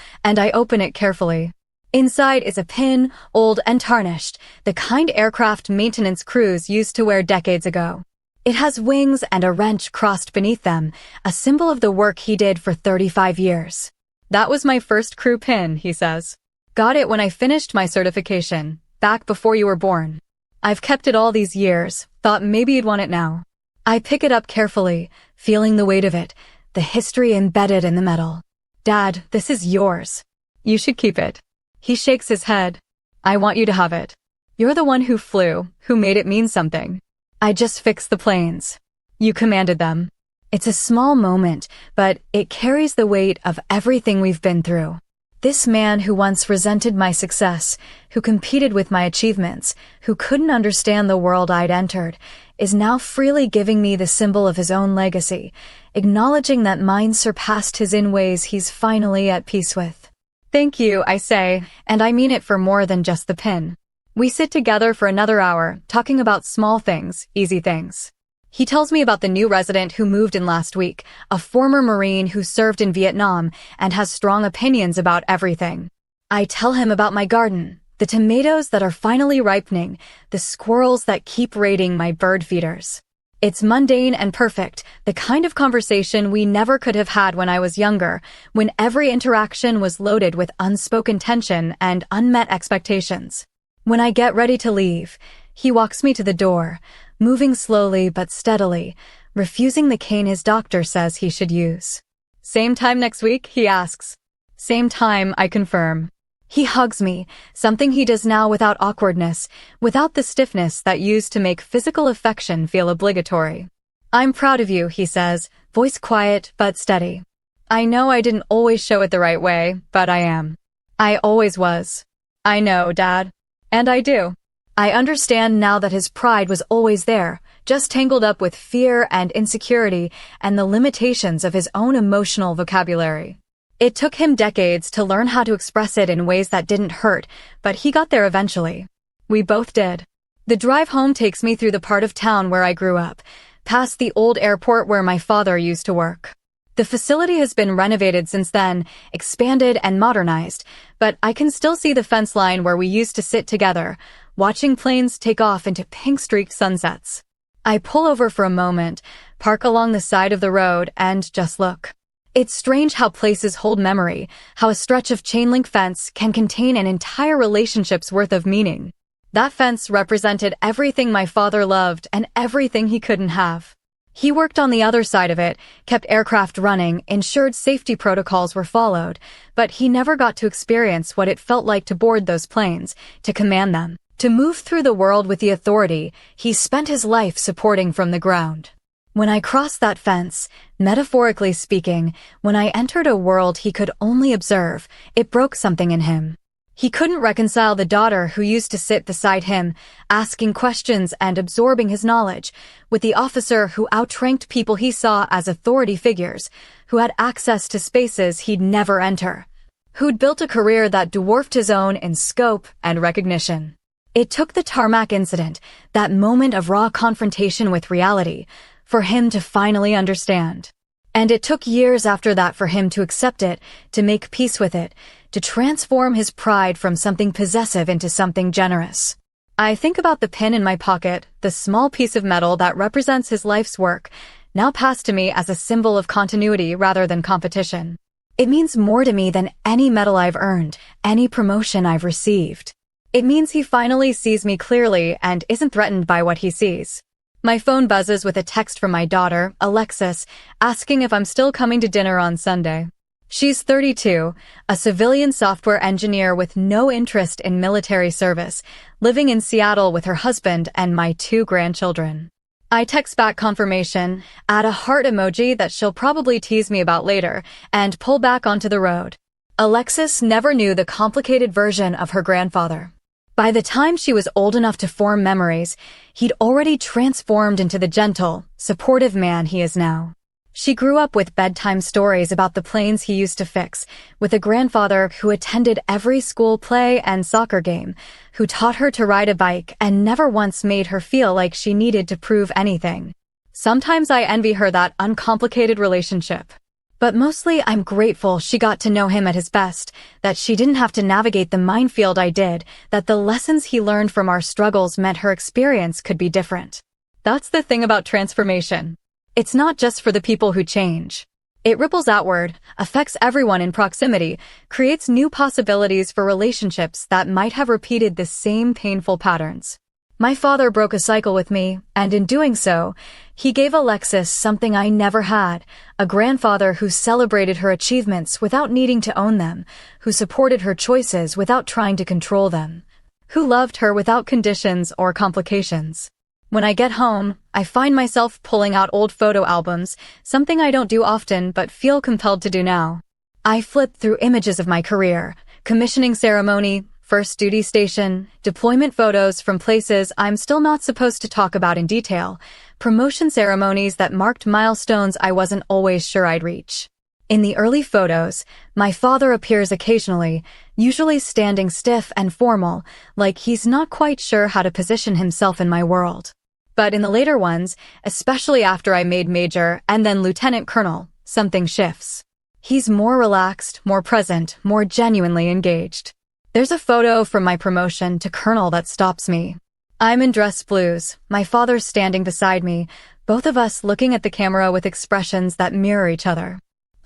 and I open it carefully. Inside is a pin, old and tarnished, the kind aircraft maintenance crews used to wear decades ago. It has wings and a wrench crossed beneath them, a symbol of the work he did for 35 years. That was my first crew pin, he says. Got it when I finished my certification, back before you were born. I've kept it all these years, thought maybe you'd want it now. I pick it up carefully, feeling the weight of it, the history embedded in the metal. Dad, this is yours. You should keep it. He shakes his head. I want you to have it. You're the one who flew, who made it mean something. I just fixed the planes. You commanded them. It's a small moment, but it carries the weight of everything we've been through. This man who once resented my success, who competed with my achievements, who couldn't understand the world I'd entered, is now freely giving me the symbol of his own legacy, acknowledging that mine surpassed his in ways he's finally at peace with. Thank you, I say, and I mean it for more than just the pin. We sit together for another hour, talking about small things, easy things. He tells me about the new resident who moved in last week, a former Marine who served in Vietnam and has strong opinions about everything. I tell him about my garden, the tomatoes that are finally ripening, the squirrels that keep raiding my bird feeders. It's mundane and perfect, the kind of conversation we never could have had when I was younger, when every interaction was loaded with unspoken tension and unmet expectations. When I get ready to leave, he walks me to the door, moving slowly but steadily, refusing the cane his doctor says he should use. Same time next week, he asks. Same time, I confirm. He hugs me, something he does now without awkwardness, without the stiffness that used to make physical affection feel obligatory. I'm proud of you, he says, voice quiet but steady. I know I didn't always show it the right way, but I am. I always was. I know, Dad. And I do. I understand now that his pride was always there, just tangled up with fear and insecurity and the limitations of his own emotional vocabulary. It took him decades to learn how to express it in ways that didn't hurt, but he got there eventually. We both did. The drive home takes me through the part of town where I grew up, past the old airport where my father used to work. The facility has been renovated since then, expanded and modernized, but I can still see the fence line where we used to sit together, watching planes take off into pink-streaked sunsets. I pull over for a moment, park along the side of the road, and just look. It's strange how places hold memory, how a stretch of chain-link fence can contain an entire relationship's worth of meaning. That fence represented everything my father loved and everything he couldn't have. He worked on the other side of it, kept aircraft running, ensured safety protocols were followed, but he never got to experience what it felt like to board those planes, to command them, to move through the world with the authority he spent his life supporting from the ground. When I crossed that fence, metaphorically speaking, when I entered a world he could only observe, it broke something in him. He couldn't reconcile the daughter who used to sit beside him, asking questions and absorbing his knowledge, with the officer who outranked people he saw as authority figures, who had access to spaces he'd never enter, who'd built a career that dwarfed his own in scope and recognition. It took the Tarmac incident, that moment of raw confrontation with reality, for him to finally understand. And it took years after that for him to accept it, to make peace with it, to transform his pride from something possessive into something generous. I think about the pin in my pocket, the small piece of metal that represents his life's work, now passed to me as a symbol of continuity rather than competition. It means more to me than any medal I've earned, any promotion I've received. It means he finally sees me clearly and isn't threatened by what he sees. My phone buzzes with a text from my daughter, Alexis, asking if I'm still coming to dinner on Sunday. She's 32, a civilian software engineer with no interest in military service, living in Seattle with her husband and my 2 grandchildren. I text back confirmation, add a heart emoji that she'll probably tease me about later, and pull back onto the road. Alexis never knew the complicated version of her grandfather. By the time she was old enough to form memories, he'd already transformed into the gentle, supportive man he is now. She grew up with bedtime stories about the planes he used to fix, with a grandfather who attended every school play and soccer game, who taught her to ride a bike and never once made her feel like she needed to prove anything. Sometimes I envy her that uncomplicated relationship. But mostly I'm grateful she got to know him at his best, that she didn't have to navigate the minefield I did, that the lessons he learned from our struggles meant her experience could be different. That's the thing about transformation. It's not just for the people who change. It ripples outward, affects everyone in proximity, creates new possibilities for relationships that might have repeated the same painful patterns. My father broke a cycle with me, and in doing so, he gave Alexis something I never had, a grandfather who celebrated her achievements without needing to own them, who supported her choices without trying to control them, who loved her without conditions or complications. When I get home, I find myself pulling out old photo albums, something I don't do often but feel compelled to do now. I flip through images of my career, commissioning ceremony, first duty station, deployment photos from places I'm still not supposed to talk about in detail, promotion ceremonies that marked milestones I wasn't always sure I'd reach. In the early photos, my father appears occasionally, usually standing stiff and formal, like he's not quite sure how to position himself in my world. But in the later ones, especially after I made Major and then Lieutenant Colonel, something shifts. He's more relaxed, more present, more genuinely engaged. There's a photo from my promotion to Colonel that stops me. I'm in dress blues, my father's standing beside me, both of us looking at the camera with expressions that mirror each other.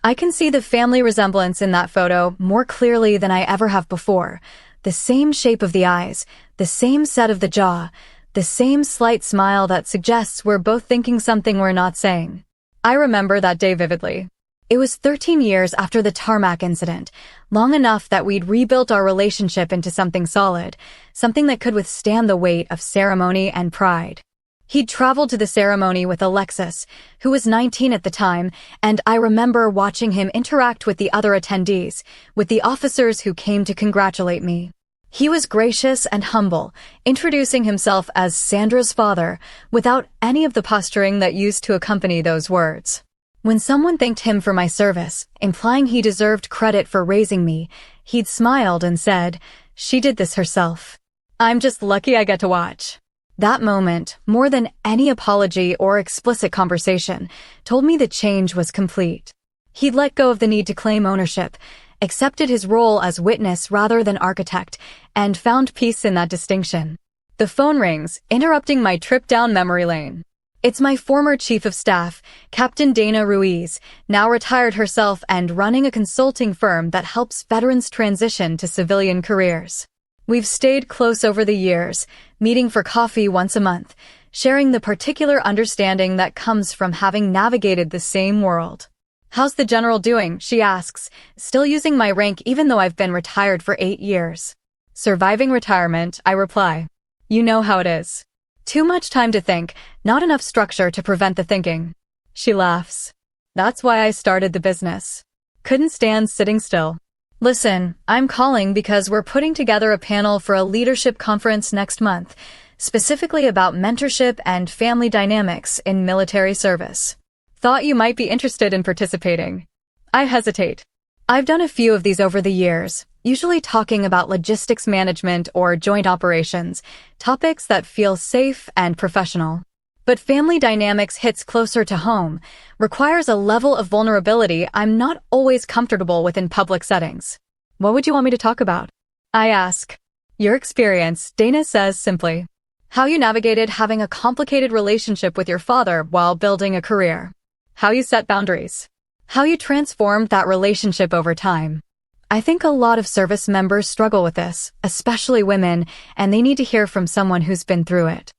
I can see the family resemblance in that photo more clearly than I ever have before. The same shape of the eyes, the same set of the jaw, the same slight smile that suggests we're both thinking something we're not saying. I remember that day vividly. It was 13 years after the Tarmac incident, long enough that we'd rebuilt our relationship into something solid, something that could withstand the weight of ceremony and pride. He'd traveled to the ceremony with Alexis, who was 19 at the time, and I remember watching him interact with the other attendees, with the officers who came to congratulate me. He was gracious and humble, introducing himself as Sandra's father, without any of the posturing that used to accompany those words. When someone thanked him for my service, implying he deserved credit for raising me, he'd smiled and said, "She did this herself. I'm just lucky I get to watch." That moment, more than any apology or explicit conversation, told me the change was complete. He'd let go of the need to claim ownership, accepted his role as witness rather than architect, and found peace in that distinction. The phone rings, interrupting my trip down memory lane. It's my former chief of staff, Captain Dana Ruiz, now retired herself and running a consulting firm that helps veterans transition to civilian careers. We've stayed close over the years, meeting for coffee once a month, sharing the particular understanding that comes from having navigated the same world. "How's the general doing?" she asks, still using my rank even though I've been retired for 8 years. "Surviving retirement," I reply. "You know how it is. Too much time to think, not enough structure to prevent the thinking." She laughs. "That's why I started the business. Couldn't stand sitting still." "Listen, I'm calling because we're putting together a panel for a leadership conference next month, specifically about mentorship and family dynamics in military service. Thought you might be interested in participating." I hesitate. I've done a few of these over the years, usually talking about logistics management or joint operations, topics that feel safe and professional. But family dynamics hits closer to home, requires a level of vulnerability I'm not always comfortable with in public settings. "What would you want me to talk about?" I ask. "Your experience," Dana says simply. "How you navigated having a complicated relationship with your father while building a career. How you set boundaries. How you transformed that relationship over time." I think a lot of service members struggle with this, especially women, and they need to hear from someone who's been through it.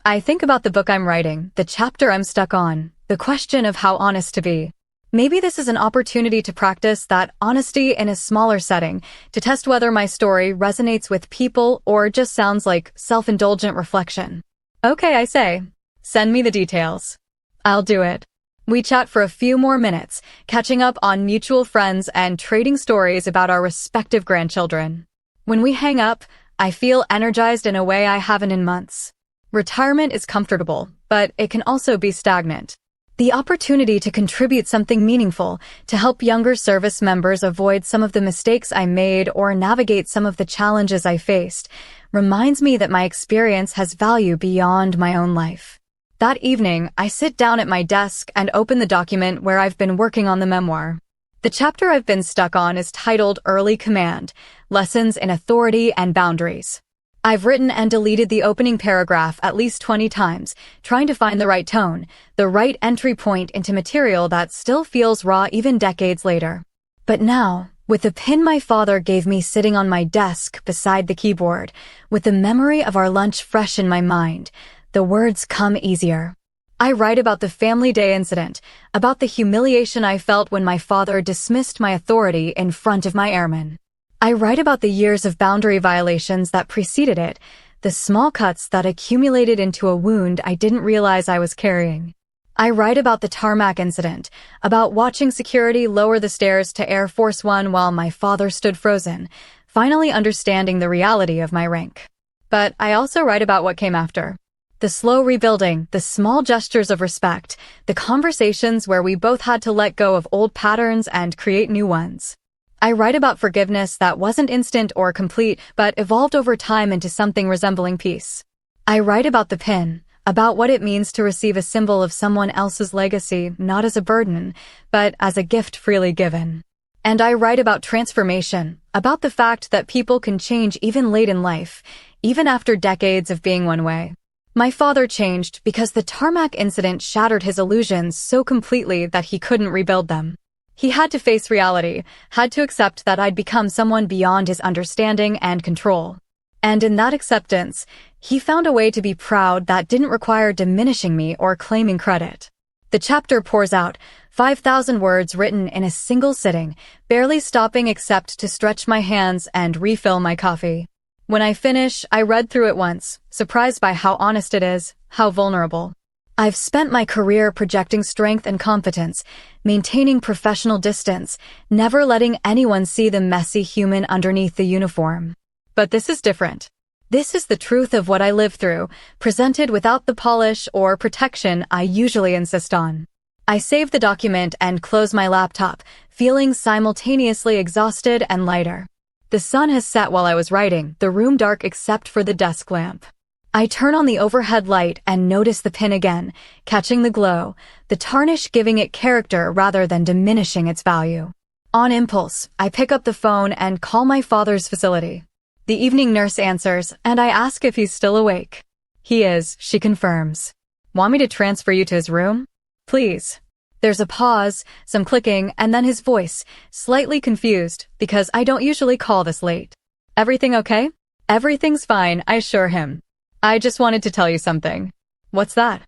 I think about the book I'm writing, the chapter I'm stuck on, the question of how honest to be. Maybe this is an opportunity to practice that honesty in a smaller setting, to test whether my story resonates with people or just sounds like self-indulgent reflection. "Okay," I say. "Send me the details." I'll do it. We chat for a few more minutes, catching up on mutual friends and trading stories about our respective grandchildren. When we hang up, I feel energized in a way I haven't in months. Retirement is comfortable, but it can also be stagnant. The opportunity to contribute something meaningful, to help younger service members avoid some of the mistakes I made or navigate some of the challenges I faced, reminds me that my experience has value beyond my own life. That evening, I sit down at my desk and open the document where I've been working on the memoir. The chapter I've been stuck on is titled Early Command: Lessons in Authority and Boundaries. I've written and deleted the opening paragraph at least 20 times, trying to find the right tone, the right entry point into material that still feels raw even decades later. But now, with the pin my father gave me sitting on my desk beside the keyboard, with the memory of our lunch fresh in my mind, the words come easier. I write about the Family Day incident, about the humiliation I felt when my father dismissed my authority in front of my airmen. I write about the years of boundary violations that preceded it, the small cuts that accumulated into a wound I didn't realize I was carrying. I write about the Tarmac incident, about watching security lower the stairs to Air Force One while my father stood frozen, finally understanding the reality of my rank. But I also write about what came after. The slow rebuilding, the small gestures of respect, the conversations where we both had to let go of old patterns and create new ones. I write about forgiveness that wasn't instant or complete, but evolved over time into something resembling peace. I write about the pin, about what it means to receive a symbol of someone else's legacy, not as a burden, but as a gift freely given. And I write about transformation, about the fact that people can change even late in life, even after decades of being one way. My father changed because the Tarmac incident shattered his illusions so completely that he couldn't rebuild them. He had to face reality, had to accept that I'd become someone beyond his understanding and control. And in that acceptance, he found a way to be proud that didn't require diminishing me or claiming credit. The chapter pours out, 5,000 words written in a single sitting, barely stopping except to stretch my hands and refill my coffee. When I finish, I read through it once, surprised by how honest it is, how vulnerable. I've spent my career projecting strength and competence, maintaining professional distance, never letting anyone see the messy human underneath the uniform. But this is different. This is the truth of what I live through, presented without the polish or protection I usually insist on. I save the document and close my laptop, feeling simultaneously exhausted and lighter. The sun has set while I was writing, the room dark except for the desk lamp. I turn on the overhead light and notice the pin again, catching the glow, the tarnish giving it character rather than diminishing its value. On impulse, I pick up the phone and call my father's facility. The evening nurse answers, and I ask if he's still awake. He is, she confirms. Want me to transfer you to his room? Please. There's a pause, some clicking, and then his voice, slightly confused, because I don't usually call this late. Everything okay? Everything's fine, I assure him. I just wanted to tell you something. What's that?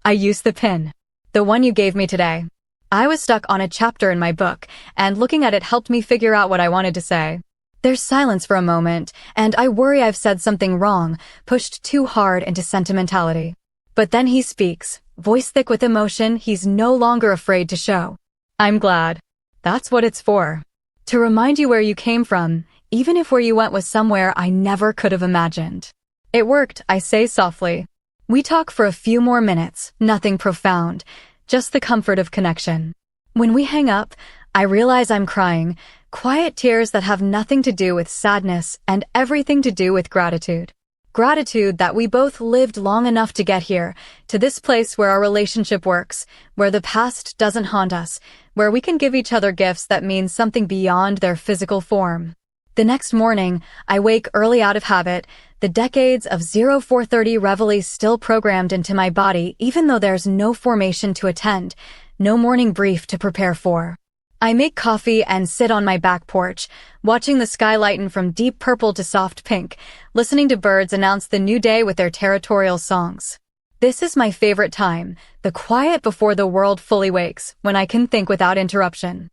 I used the pin. The one you gave me today. I was stuck on a chapter in my book, and looking at it helped me figure out what I wanted to say. There's silence for a moment, and I worry I've said something wrong, pushed too hard into sentimentality. But then he speaks, voice thick with emotion he's no longer afraid to show. I'm glad. That's what it's for. To remind you where you came from, even if where you went was somewhere I never could have imagined. It worked, I say softly. We talk for a few more minutes, nothing profound, just the comfort of connection. When we hang up, I realize I'm crying, quiet tears that have nothing to do with sadness and everything to do with gratitude. Gratitude that we both lived long enough to get here, to this place where our relationship works, where the past doesn't haunt us, where we can give each other gifts that mean something beyond their physical form. The next morning, I wake early out of habit, the decades of 0430 reveille still programmed into my body even though there's no formation to attend, no morning brief to prepare for. I make coffee and sit on my back porch, watching the sky lighten from deep purple to soft pink, listening to birds announce the new day with their territorial songs. This is my favorite time, the quiet before the world fully wakes, when I can think without interruption.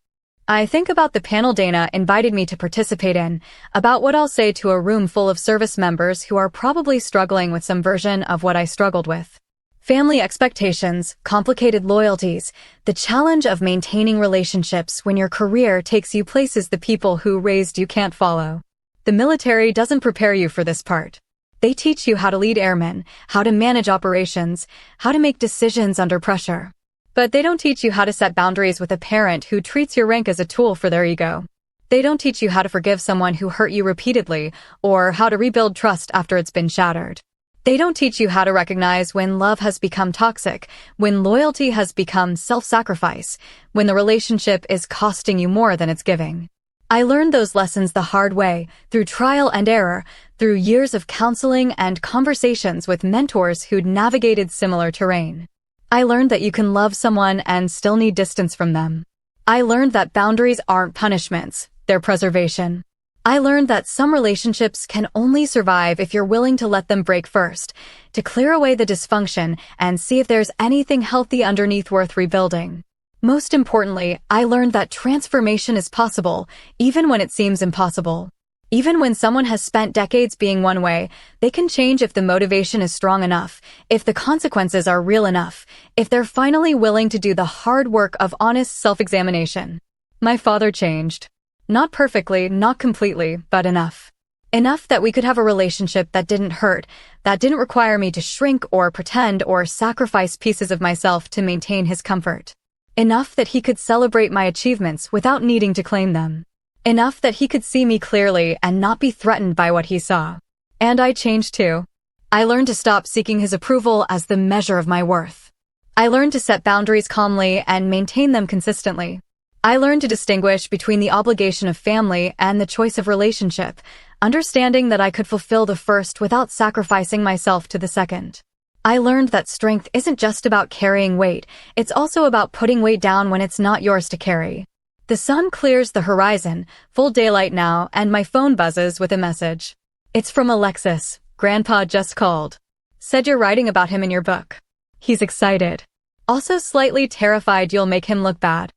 I think about the panel Dana invited me to participate in, about what I'll say to a room full of service members who are probably struggling with some version of what I struggled with. Family expectations, complicated loyalties, the challenge of maintaining relationships when your career takes you places the people who raised you can't follow. The military doesn't prepare you for this part. They teach you how to lead airmen, how to manage operations, how to make decisions under pressure. But they don't teach you how to set boundaries with a parent who treats your rank as a tool for their ego. They don't teach you how to forgive someone who hurt you repeatedly, or how to rebuild trust after it's been shattered. They don't teach you how to recognize when love has become toxic, when loyalty has become self-sacrifice, when the relationship is costing you more than it's giving. I learned those lessons the hard way, through trial and error, through years of counseling and conversations with mentors who'd navigated similar terrain. I learned that you can love someone and still need distance from them. I learned that boundaries aren't punishments, they're preservation. I learned that some relationships can only survive if you're willing to let them break first, to clear away the dysfunction and see if there's anything healthy underneath worth rebuilding. Most importantly, I learned that transformation is possible, even when it seems impossible. Even when someone has spent decades being one way, they can change if the motivation is strong enough, if the consequences are real enough, if they're finally willing to do the hard work of honest self-examination. My father changed. Not perfectly, not completely, but enough. Enough that we could have a relationship that didn't hurt, that didn't require me to shrink or pretend or sacrifice pieces of myself to maintain his comfort. Enough that he could celebrate my achievements without needing to claim them. Enough that he could see me clearly and not be threatened by what he saw. And I changed too. I learned to stop seeking his approval as the measure of my worth. I learned to set boundaries calmly and maintain them consistently. I learned to distinguish between the obligation of family and the choice of relationship, understanding that I could fulfill the first without sacrificing myself to the second. I learned that strength isn't just about carrying weight, it's also about putting weight down when it's not yours to carry. The sun clears the horizon, full daylight now, and my phone buzzes with a message. It's from Alexis. Grandpa just called. Said you're writing about him in your book. He's excited. Also slightly terrified you'll make him look bad.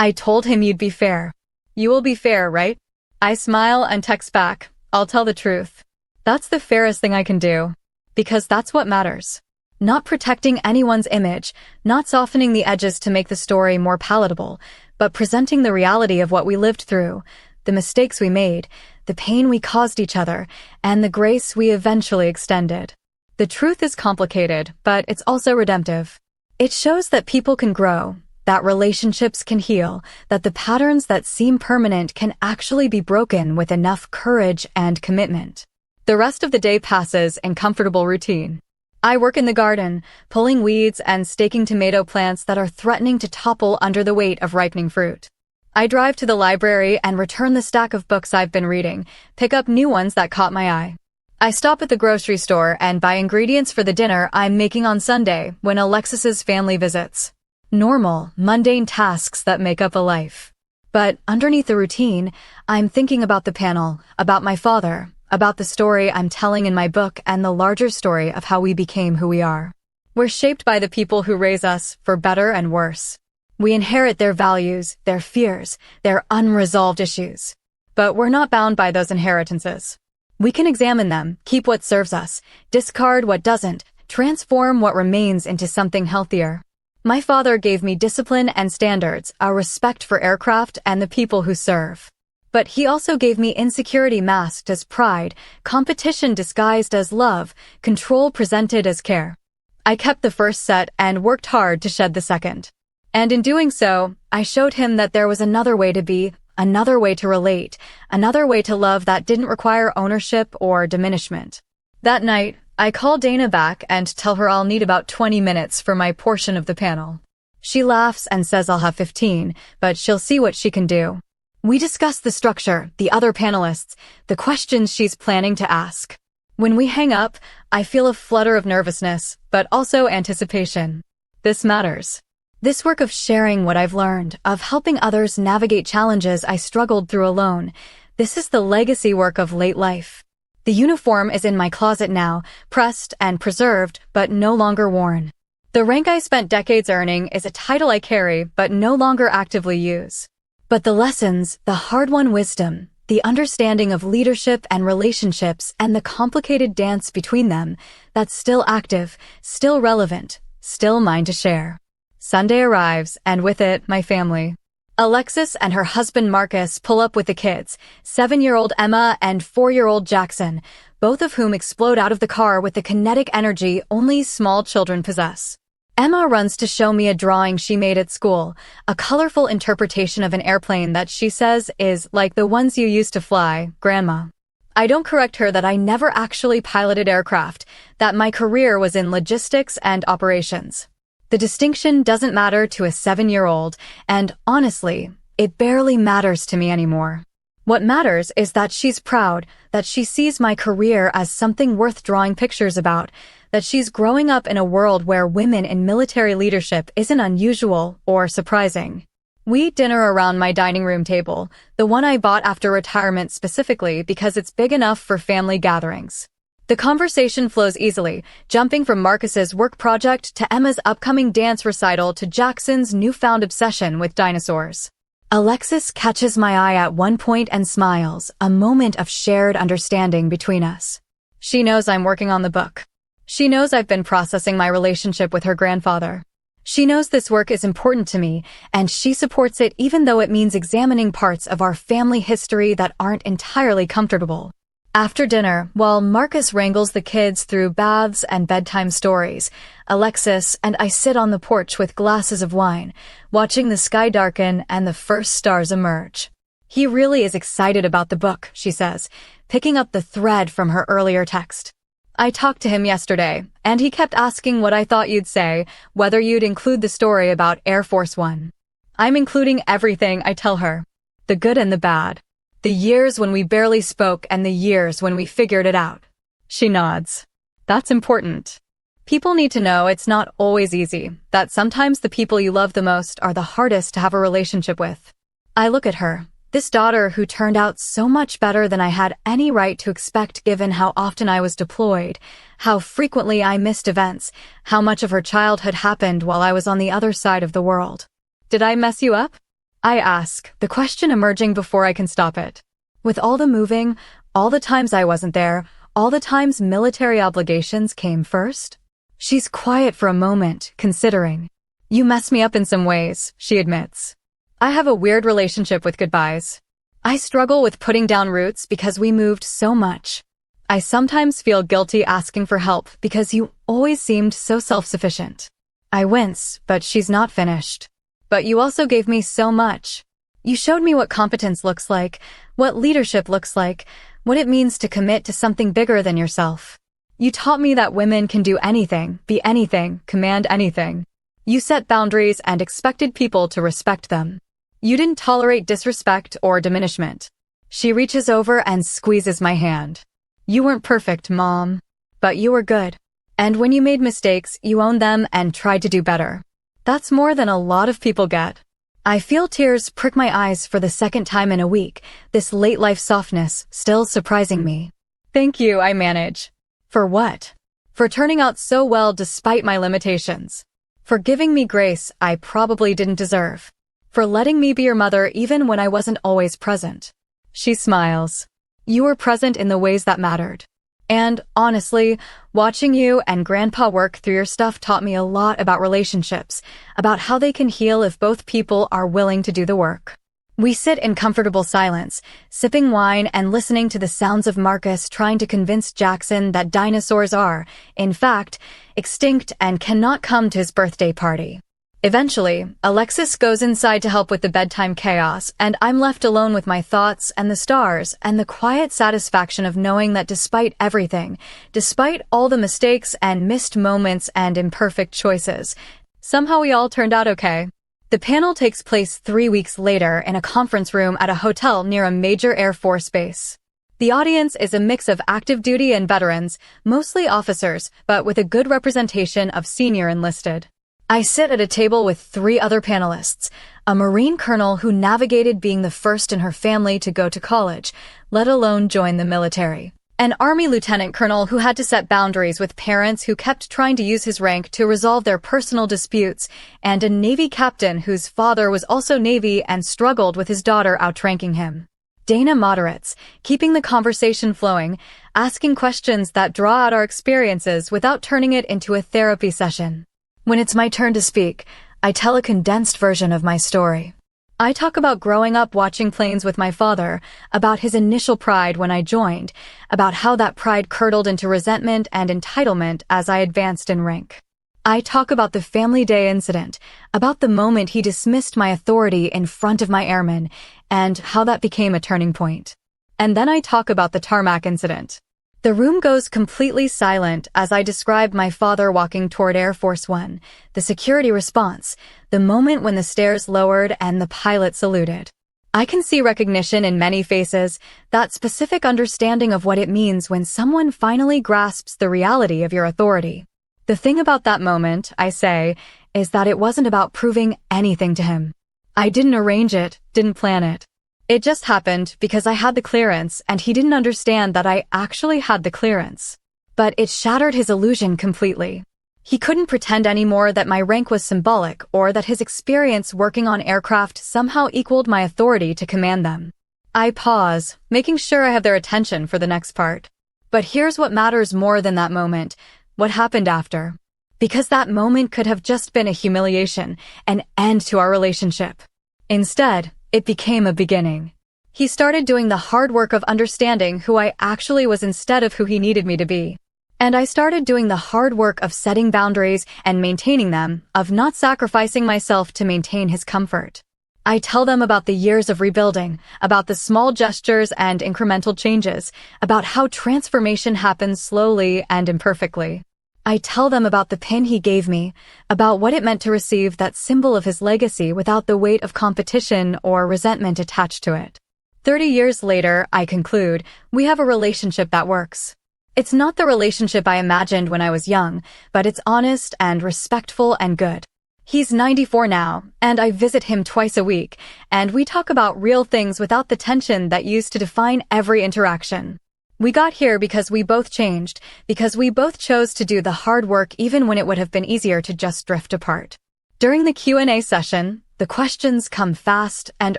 I told him you'd be fair. You will be fair, right? I smile and text back, I'll tell the truth. That's the fairest thing I can do. Because that's what matters. Not protecting anyone's image, not softening the edges to make the story more palatable, but presenting the reality of what we lived through, the mistakes we made, the pain we caused each other, and the grace we eventually extended. The truth is complicated, but it's also redemptive. It shows that people can grow, that relationships can heal, that the patterns that seem permanent can actually be broken with enough courage and commitment. The rest of the day passes in comfortable routine. I work in the garden, pulling weeds and staking tomato plants that are threatening to topple under the weight of ripening fruit. I drive to the library and return the stack of books I've been reading, pick up new ones that caught my eye. I stop at the grocery store and buy ingredients for the dinner I'm making on Sunday when Alexis's family visits. Normal, mundane tasks that make up a life. But underneath the routine, I'm thinking about the panel, about my father, about the story I'm telling in my book and the larger story of how we became who we are. We're shaped by the people who raise us, for better and worse. We inherit their values, their fears, their unresolved issues. But we're not bound by those inheritances. We can examine them, keep what serves us, discard what doesn't, transform what remains into something healthier. My father gave me discipline and standards, a respect for aircraft and the people who serve. But he also gave me insecurity masked as pride, competition disguised as love, control presented as care. I kept the first set and worked hard to shed the second. And in doing so, I showed him that there was another way to be, another way to relate, another way to love that didn't require ownership or diminishment. That night, I call Dana back and tell her I'll need about 20 minutes for my portion of the panel. She laughs and says I'll have 15, but she'll see what she can do. We discuss the structure, the other panelists, the questions she's planning to ask. When we hang up, I feel a flutter of nervousness, but also anticipation. This matters. This work of sharing what I've learned, of helping others navigate challenges I struggled through alone, this is the legacy work of late life. The uniform is in my closet now, pressed and preserved, but no longer worn. The rank I spent decades earning is a title I carry, but no longer actively use. But the lessons, the hard-won wisdom, the understanding of leadership and relationships and the complicated dance between them, that's still active, still relevant, still mine to share. Sunday arrives, and with it, my family. Alexis and her husband Marcus pull up with the kids, 7-year-old Emma and 4-year-old Jackson, both of whom explode out of the car with the kinetic energy only small children possess. Emma runs to show me a drawing she made at school, a colorful interpretation of an airplane that she says is like the ones you used to fly, Grandma. I don't correct her that I never actually piloted aircraft, that my career was in logistics and operations. The distinction doesn't matter to a 7-year-old, and honestly, it barely matters to me anymore. What matters is that she's proud, that she sees my career as something worth drawing pictures about, that she's growing up in a world where women in military leadership isn't unusual or surprising. We eat dinner around my dining room table, the one I bought after retirement specifically because it's big enough for family gatherings. The conversation flows easily, jumping from Marcus's work project to Emma's upcoming dance recital to Jackson's newfound obsession with dinosaurs. Alexis catches my eye at one point and smiles, a moment of shared understanding between us. She knows I'm working on the book. She knows I've been processing my relationship with her grandfather. She knows this work is important to me, and she supports it even though it means examining parts of our family history that aren't entirely comfortable. After dinner, while Marcus wrangles the kids through baths and bedtime stories, Alexis and I sit on the porch with glasses of wine, watching the sky darken and the first stars emerge. He really is excited about the book, she says, picking up the thread from her earlier text. I talked to him yesterday, and he kept asking what I thought you'd say, whether you'd include the story about Air Force One. I'm including everything, I tell her. The good and the bad. The years when we barely spoke and the years when we figured it out. She nods. That's important. People need to know it's not always easy, that sometimes the people you love the most are the hardest to have a relationship with. I look at her, this daughter who turned out so much better than I had any right to expect given how often I was deployed, how frequently I missed events, how much of her childhood happened while I was on the other side of the world. Did I mess you up? I ask, the question emerging before I can stop it. With all the moving, all the times I wasn't there, all the times military obligations came first? She's quiet for a moment, considering. You mess me up in some ways, she admits. I have a weird relationship with goodbyes. I struggle with putting down roots because we moved so much. I sometimes feel guilty asking for help because you always seemed so self-sufficient. I wince, but she's not finished. But you also gave me so much. You showed me what competence looks like, what leadership looks like, what it means to commit to something bigger than yourself. You taught me that women can do anything, be anything, command anything. You set boundaries and expected people to respect them. You didn't tolerate disrespect or diminishment. She reaches over and squeezes my hand. You weren't perfect, Mom. But you were good. And when you made mistakes, you owned them and tried to do better. That's more than a lot of people get. I feel tears prick my eyes for the second time in a week, this late-life softness still surprising me. Thank you, I manage. For what? For turning out so well despite my limitations. For giving me grace I probably didn't deserve. For letting me be your mother even when I wasn't always present. She smiles. You were present in the ways that mattered. And, honestly, watching you and Grandpa work through your stuff taught me a lot about relationships, about how they can heal if both people are willing to do the work. We sit in comfortable silence, sipping wine and listening to the sounds of Marcus trying to convince Jackson that dinosaurs are, in fact, extinct and cannot come to his birthday party. Eventually, Alexis goes inside to help with the bedtime chaos, and I'm left alone with my thoughts and the stars and the quiet satisfaction of knowing that despite everything, despite all the mistakes and missed moments and imperfect choices, somehow we all turned out okay. The panel takes place 3 weeks later in a conference room at a hotel near a major Air Force base. The audience is a mix of active duty and veterans, mostly officers, but with a good representation of senior enlisted. I sit at a table with 3 other panelists, a Marine colonel who navigated being the first in her family to go to college, let alone join the military. An Army lieutenant colonel who had to set boundaries with parents who kept trying to use his rank to resolve their personal disputes, and a Navy captain whose father was also Navy and struggled with his daughter outranking him. Dana moderates, keeping the conversation flowing, asking questions that draw out our experiences without turning it into a therapy session. When it's my turn to speak, I tell a condensed version of my story. I talk about growing up watching planes with my father, about his initial pride when I joined, about how that pride curdled into resentment and entitlement as I advanced in rank. I talk about the Family Day incident, about the moment he dismissed my authority in front of my airmen, and how that became a turning point. And then I talk about the Tarmac incident. The room goes completely silent as I describe my father walking toward Air Force One, the security response, the moment when the stairs lowered and the pilot saluted. I can see recognition in many faces, that specific understanding of what it means when someone finally grasps the reality of your authority. The thing about that moment, I say, is that it wasn't about proving anything to him. I didn't arrange it, didn't plan it. It just happened because I had the clearance and he didn't understand that I actually had the clearance. But it shattered his illusion completely. He couldn't pretend anymore that my rank was symbolic or that his experience working on aircraft somehow equaled my authority to command them. I pause, making sure I have their attention for the next part. But here's what matters more than that moment, what happened after. Because that moment could have just been a humiliation, an end to our relationship. Instead, it became a beginning. He started doing the hard work of understanding who I actually was instead of who he needed me to be. And I started doing the hard work of setting boundaries and maintaining them, of not sacrificing myself to maintain his comfort. I tell them about the years of rebuilding, about the small gestures and incremental changes, about how transformation happens slowly and imperfectly. I tell them about the pin he gave me, about what it meant to receive that symbol of his legacy without the weight of competition or resentment attached to it. 30 years later, I conclude, we have a relationship that works. It's not the relationship I imagined when I was young, but it's honest and respectful and good. He's 94 now, and I visit him twice a week, and we talk about real things without the tension that used to define every interaction. We got here because we both changed, because we both chose to do the hard work even when it would have been easier to just drift apart. During the Q&A session, the questions come fast and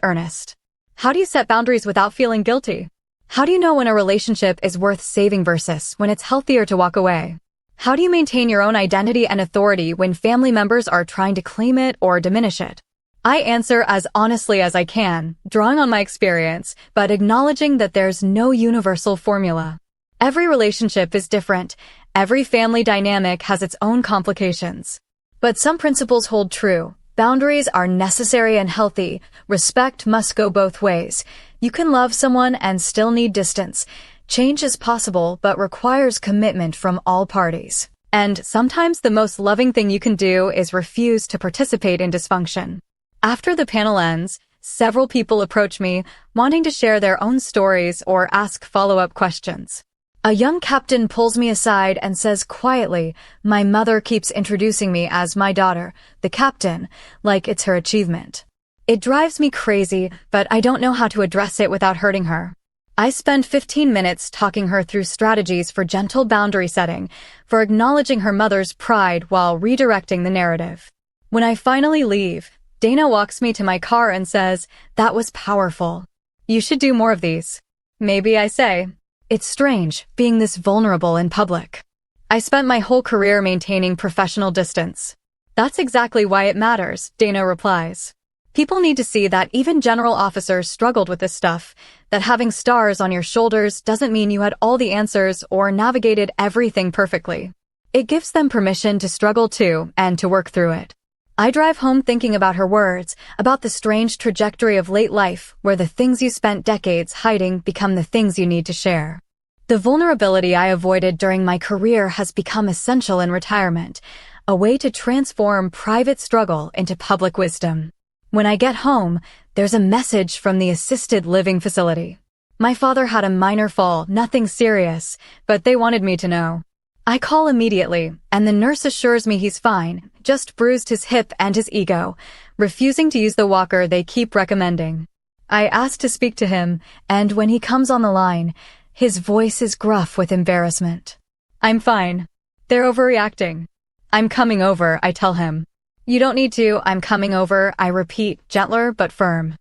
earnest. How do you set boundaries without feeling guilty? How do you know when a relationship is worth saving versus when it's healthier to walk away? How do you maintain your own identity and authority when family members are trying to claim it or diminish it? I answer as honestly as I can, drawing on my experience, but acknowledging that there's no universal formula. Every relationship is different. Every family dynamic has its own complications. But some principles hold true. Boundaries are necessary and healthy. Respect must go both ways. You can love someone and still need distance. Change is possible, but requires commitment from all parties. And sometimes the most loving thing you can do is refuse to participate in dysfunction. After the panel ends, several people approach me, wanting to share their own stories or ask follow-up questions. A young captain pulls me aside and says quietly, "My mother keeps introducing me as my daughter, the captain, like it's her achievement." It drives me crazy, but I don't know how to address it without hurting her. I spend 15 minutes talking her through strategies for gentle boundary setting, for acknowledging her mother's pride while redirecting the narrative. When I finally leave, Dana walks me to my car and says, "That was powerful. You should do more of these." Maybe I say, "It's strange, being this vulnerable in public. I spent my whole career maintaining professional distance." "That's exactly why it matters," Dana replies. "People need to see that even general officers struggled with this stuff, that having stars on your shoulders doesn't mean you had all the answers or navigated everything perfectly. It gives them permission to struggle too and to work through it." I drive home thinking about her words, about the strange trajectory of late life where the things you spent decades hiding become the things you need to share. The vulnerability I avoided during my career has become essential in retirement, a way to transform private struggle into public wisdom. When I get home, there's a message from the assisted living facility. My father had a minor fall, nothing serious, but they wanted me to know. I call immediately, and the nurse assures me he's fine, just bruised his hip and his ego, refusing to use the walker they keep recommending. I ask to speak to him, and when he comes on the line, his voice is gruff with embarrassment. "I'm fine. They're overreacting." "I'm coming over," I tell him. "You don't need to, I'm coming over," I repeat, gentler but firm.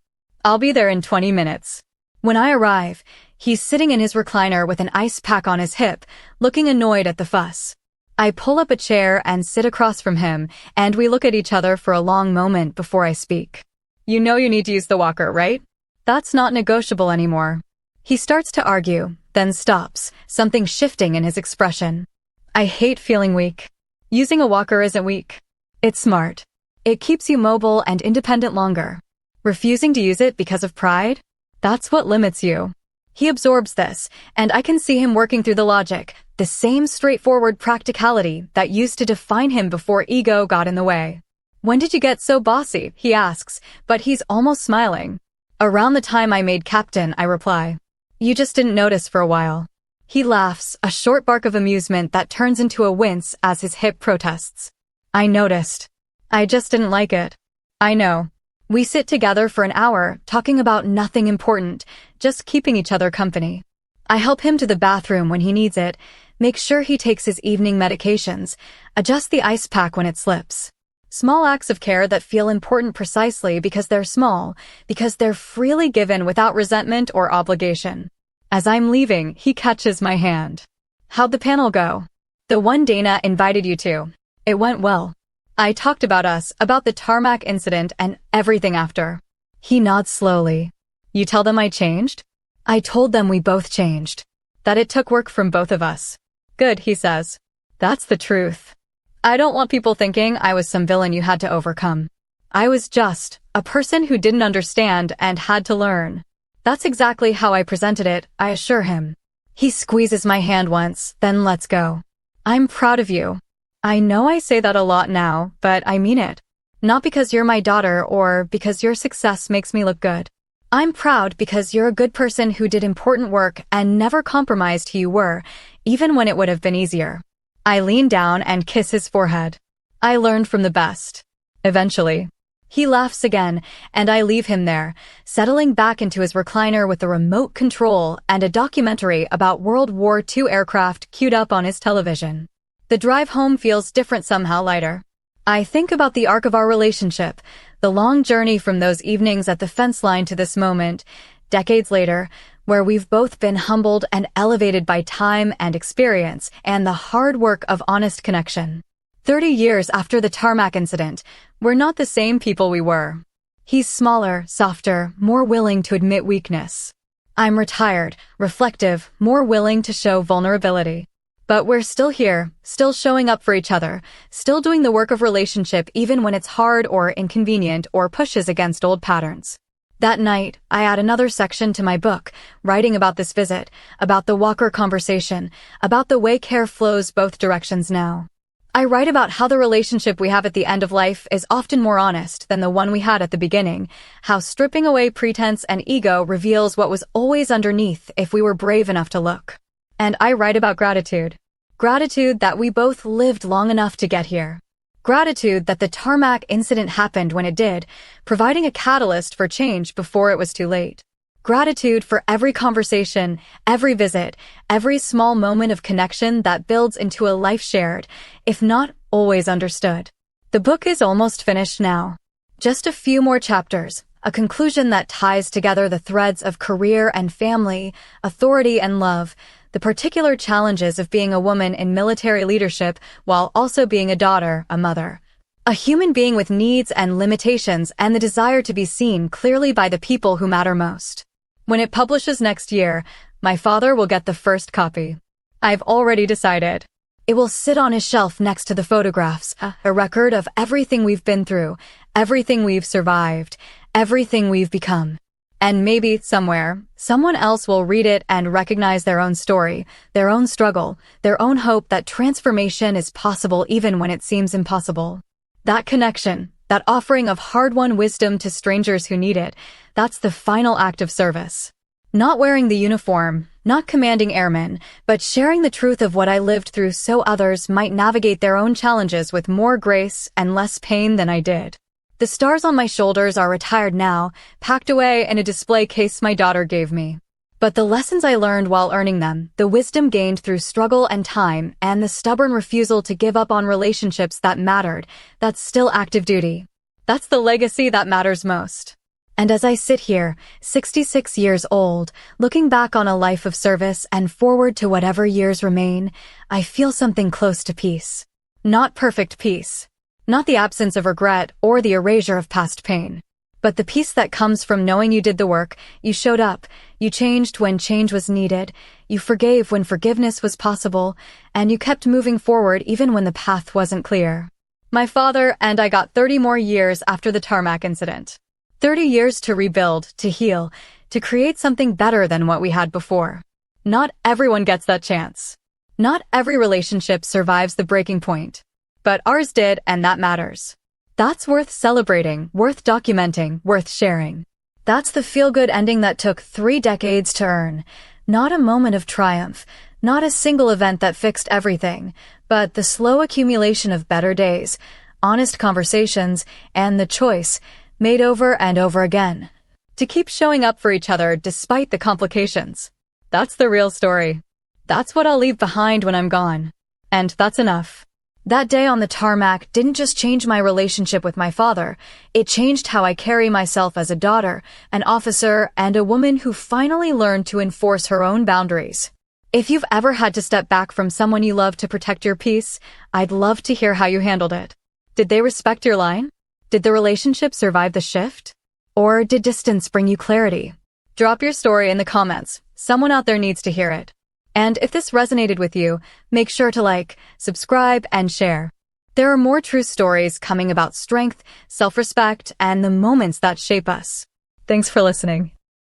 "I'll be there in 20 minutes. When I arrive, he's sitting in his recliner with an ice pack on his hip, looking annoyed at the fuss. I pull up a chair and sit across from him, and we look at each other for a long moment before I speak. "You know you need to use the walker, right? That's not negotiable anymore." He starts to argue, then stops, something shifting in his expression. I hate feeling weak. Using a walker isn't weak. It's smart. It keeps you mobile and independent longer. Refusing to use it because of pride? That's what limits you. He absorbs this, and I can see him working through the logic, the same straightforward practicality that used to define him before ego got in the way. "When did you get so bossy?" he asks, but he's almost smiling. "Around the time I made captain," I reply. "You just didn't notice for a while." He laughs, a short bark of amusement that turns into a wince as his hip protests. "I noticed. I just didn't like it." "I know." We sit together for an hour, talking about nothing important, just keeping each other company. I help him to the bathroom when he needs it, make sure he takes his evening medications, adjust the ice pack when it slips. Small acts of care that feel important precisely because they're small, because they're freely given without resentment or obligation. As I'm leaving, he catches my hand. "How'd the panel go?" "The one Dana invited you to. It went well. I talked about us, about the Tarmac incident and everything after." He nods slowly. "You tell them I changed?" "I told them we both changed. That it took work from both of us." "Good," he says. "That's the truth. I don't want people thinking I was some villain you had to overcome. I was just a person who didn't understand and had to learn." That's exactly how I presented it, I assure him. He squeezes my hand once, then lets go. "I'm proud of you. I know I say that a lot now, but I mean it. Not because you're my daughter or because your success makes me look good. I'm proud because you're a good person who did important work and never compromised who you were, even when it would have been easier." I lean down and kiss his forehead. I learned from the best. Eventually. He laughs again, and I leave him there, settling back into his recliner with a remote control and a documentary about World War II aircraft queued up on his television. The drive home feels different, somehow lighter. I think about the arc of our relationship, the long journey from those evenings at the fence line to this moment, decades later, where we've both been humbled and elevated by time and experience and the hard work of honest connection. 30 years after the Tarmac incident, we're not the same people we were. He's smaller, softer, more willing to admit weakness. I'm retired, reflective, more willing to show vulnerability. But we're still here, still showing up for each other, still doing the work of relationship even when it's hard or inconvenient or pushes against old patterns. That night, I add another section to my book, writing about this visit, about the Walker conversation, about the way care flows both directions now. I write about how the relationship we have at the end of life is often more honest than the one we had at the beginning, how stripping away pretense and ego reveals what was always underneath if we were brave enough to look. And I write about gratitude. Gratitude that we both lived long enough to get here. Gratitude that the Tarmac incident happened when it did, providing a catalyst for change before it was too late. Gratitude for every conversation, every visit, every small moment of connection that builds into a life shared, if not always understood. The book is almost finished now. Just a few more chapters, a conclusion that ties together the threads of career and family, authority and love, the particular challenges of being a woman in military leadership while also being a daughter, a mother. A human being with needs and limitations and the desire to be seen clearly by the people who matter most. When it publishes next year, my father will get the first copy. I've already decided. It will sit on his shelf next to the photographs, a record of everything we've been through, everything we've survived, everything we've become. And maybe somewhere, someone else will read it and recognize their own story, their own struggle, their own hope that transformation is possible even when it seems impossible. That connection, that offering of hard-won wisdom to strangers who need it, that's the final act of service. Not wearing the uniform, not commanding airmen, but sharing the truth of what I lived through so others might navigate their own challenges with more grace and less pain than I did. The stars on my shoulders are retired now, packed away in a display case my daughter gave me. But the lessons I learned while earning them, the wisdom gained through struggle and time, and the stubborn refusal to give up on relationships that mattered, that's still active duty. That's the legacy that matters most. And as I sit here, 66 years old, looking back on a life of service and forward to whatever years remain, I feel something close to peace. Not perfect peace. Not the absence of regret or the erasure of past pain. But the peace that comes from knowing you did the work, you showed up, you changed when change was needed, you forgave when forgiveness was possible, and you kept moving forward even when the path wasn't clear. My father and I got 30 more years after the Tarmac incident. 30 years to rebuild, to heal, to create something better than what we had before. Not everyone gets that chance. Not every relationship survives the breaking point. But ours did, and that matters. That's worth celebrating, worth documenting, worth sharing. That's the feel-good ending that took 3 decades to earn. Not a moment of triumph, not a single event that fixed everything, but the slow accumulation of better days, honest conversations, and the choice, made over and over again, to keep showing up for each other despite the complications. That's the real story. That's what I'll leave behind when I'm gone. And that's enough. That day on the tarmac didn't just change my relationship with my father, it changed how I carry myself as a daughter, an officer, and a woman who finally learned to enforce her own boundaries. If you've ever had to step back from someone you love to protect your peace, I'd love to hear how you handled it. Did they respect your line? Did the relationship survive the shift? Or did distance bring you clarity? Drop your story in the comments. Someone out there needs to hear it. And if this resonated with you, make sure to like, subscribe, and share. There are more true stories coming about strength, self-respect, and the moments that shape us. Thanks for listening.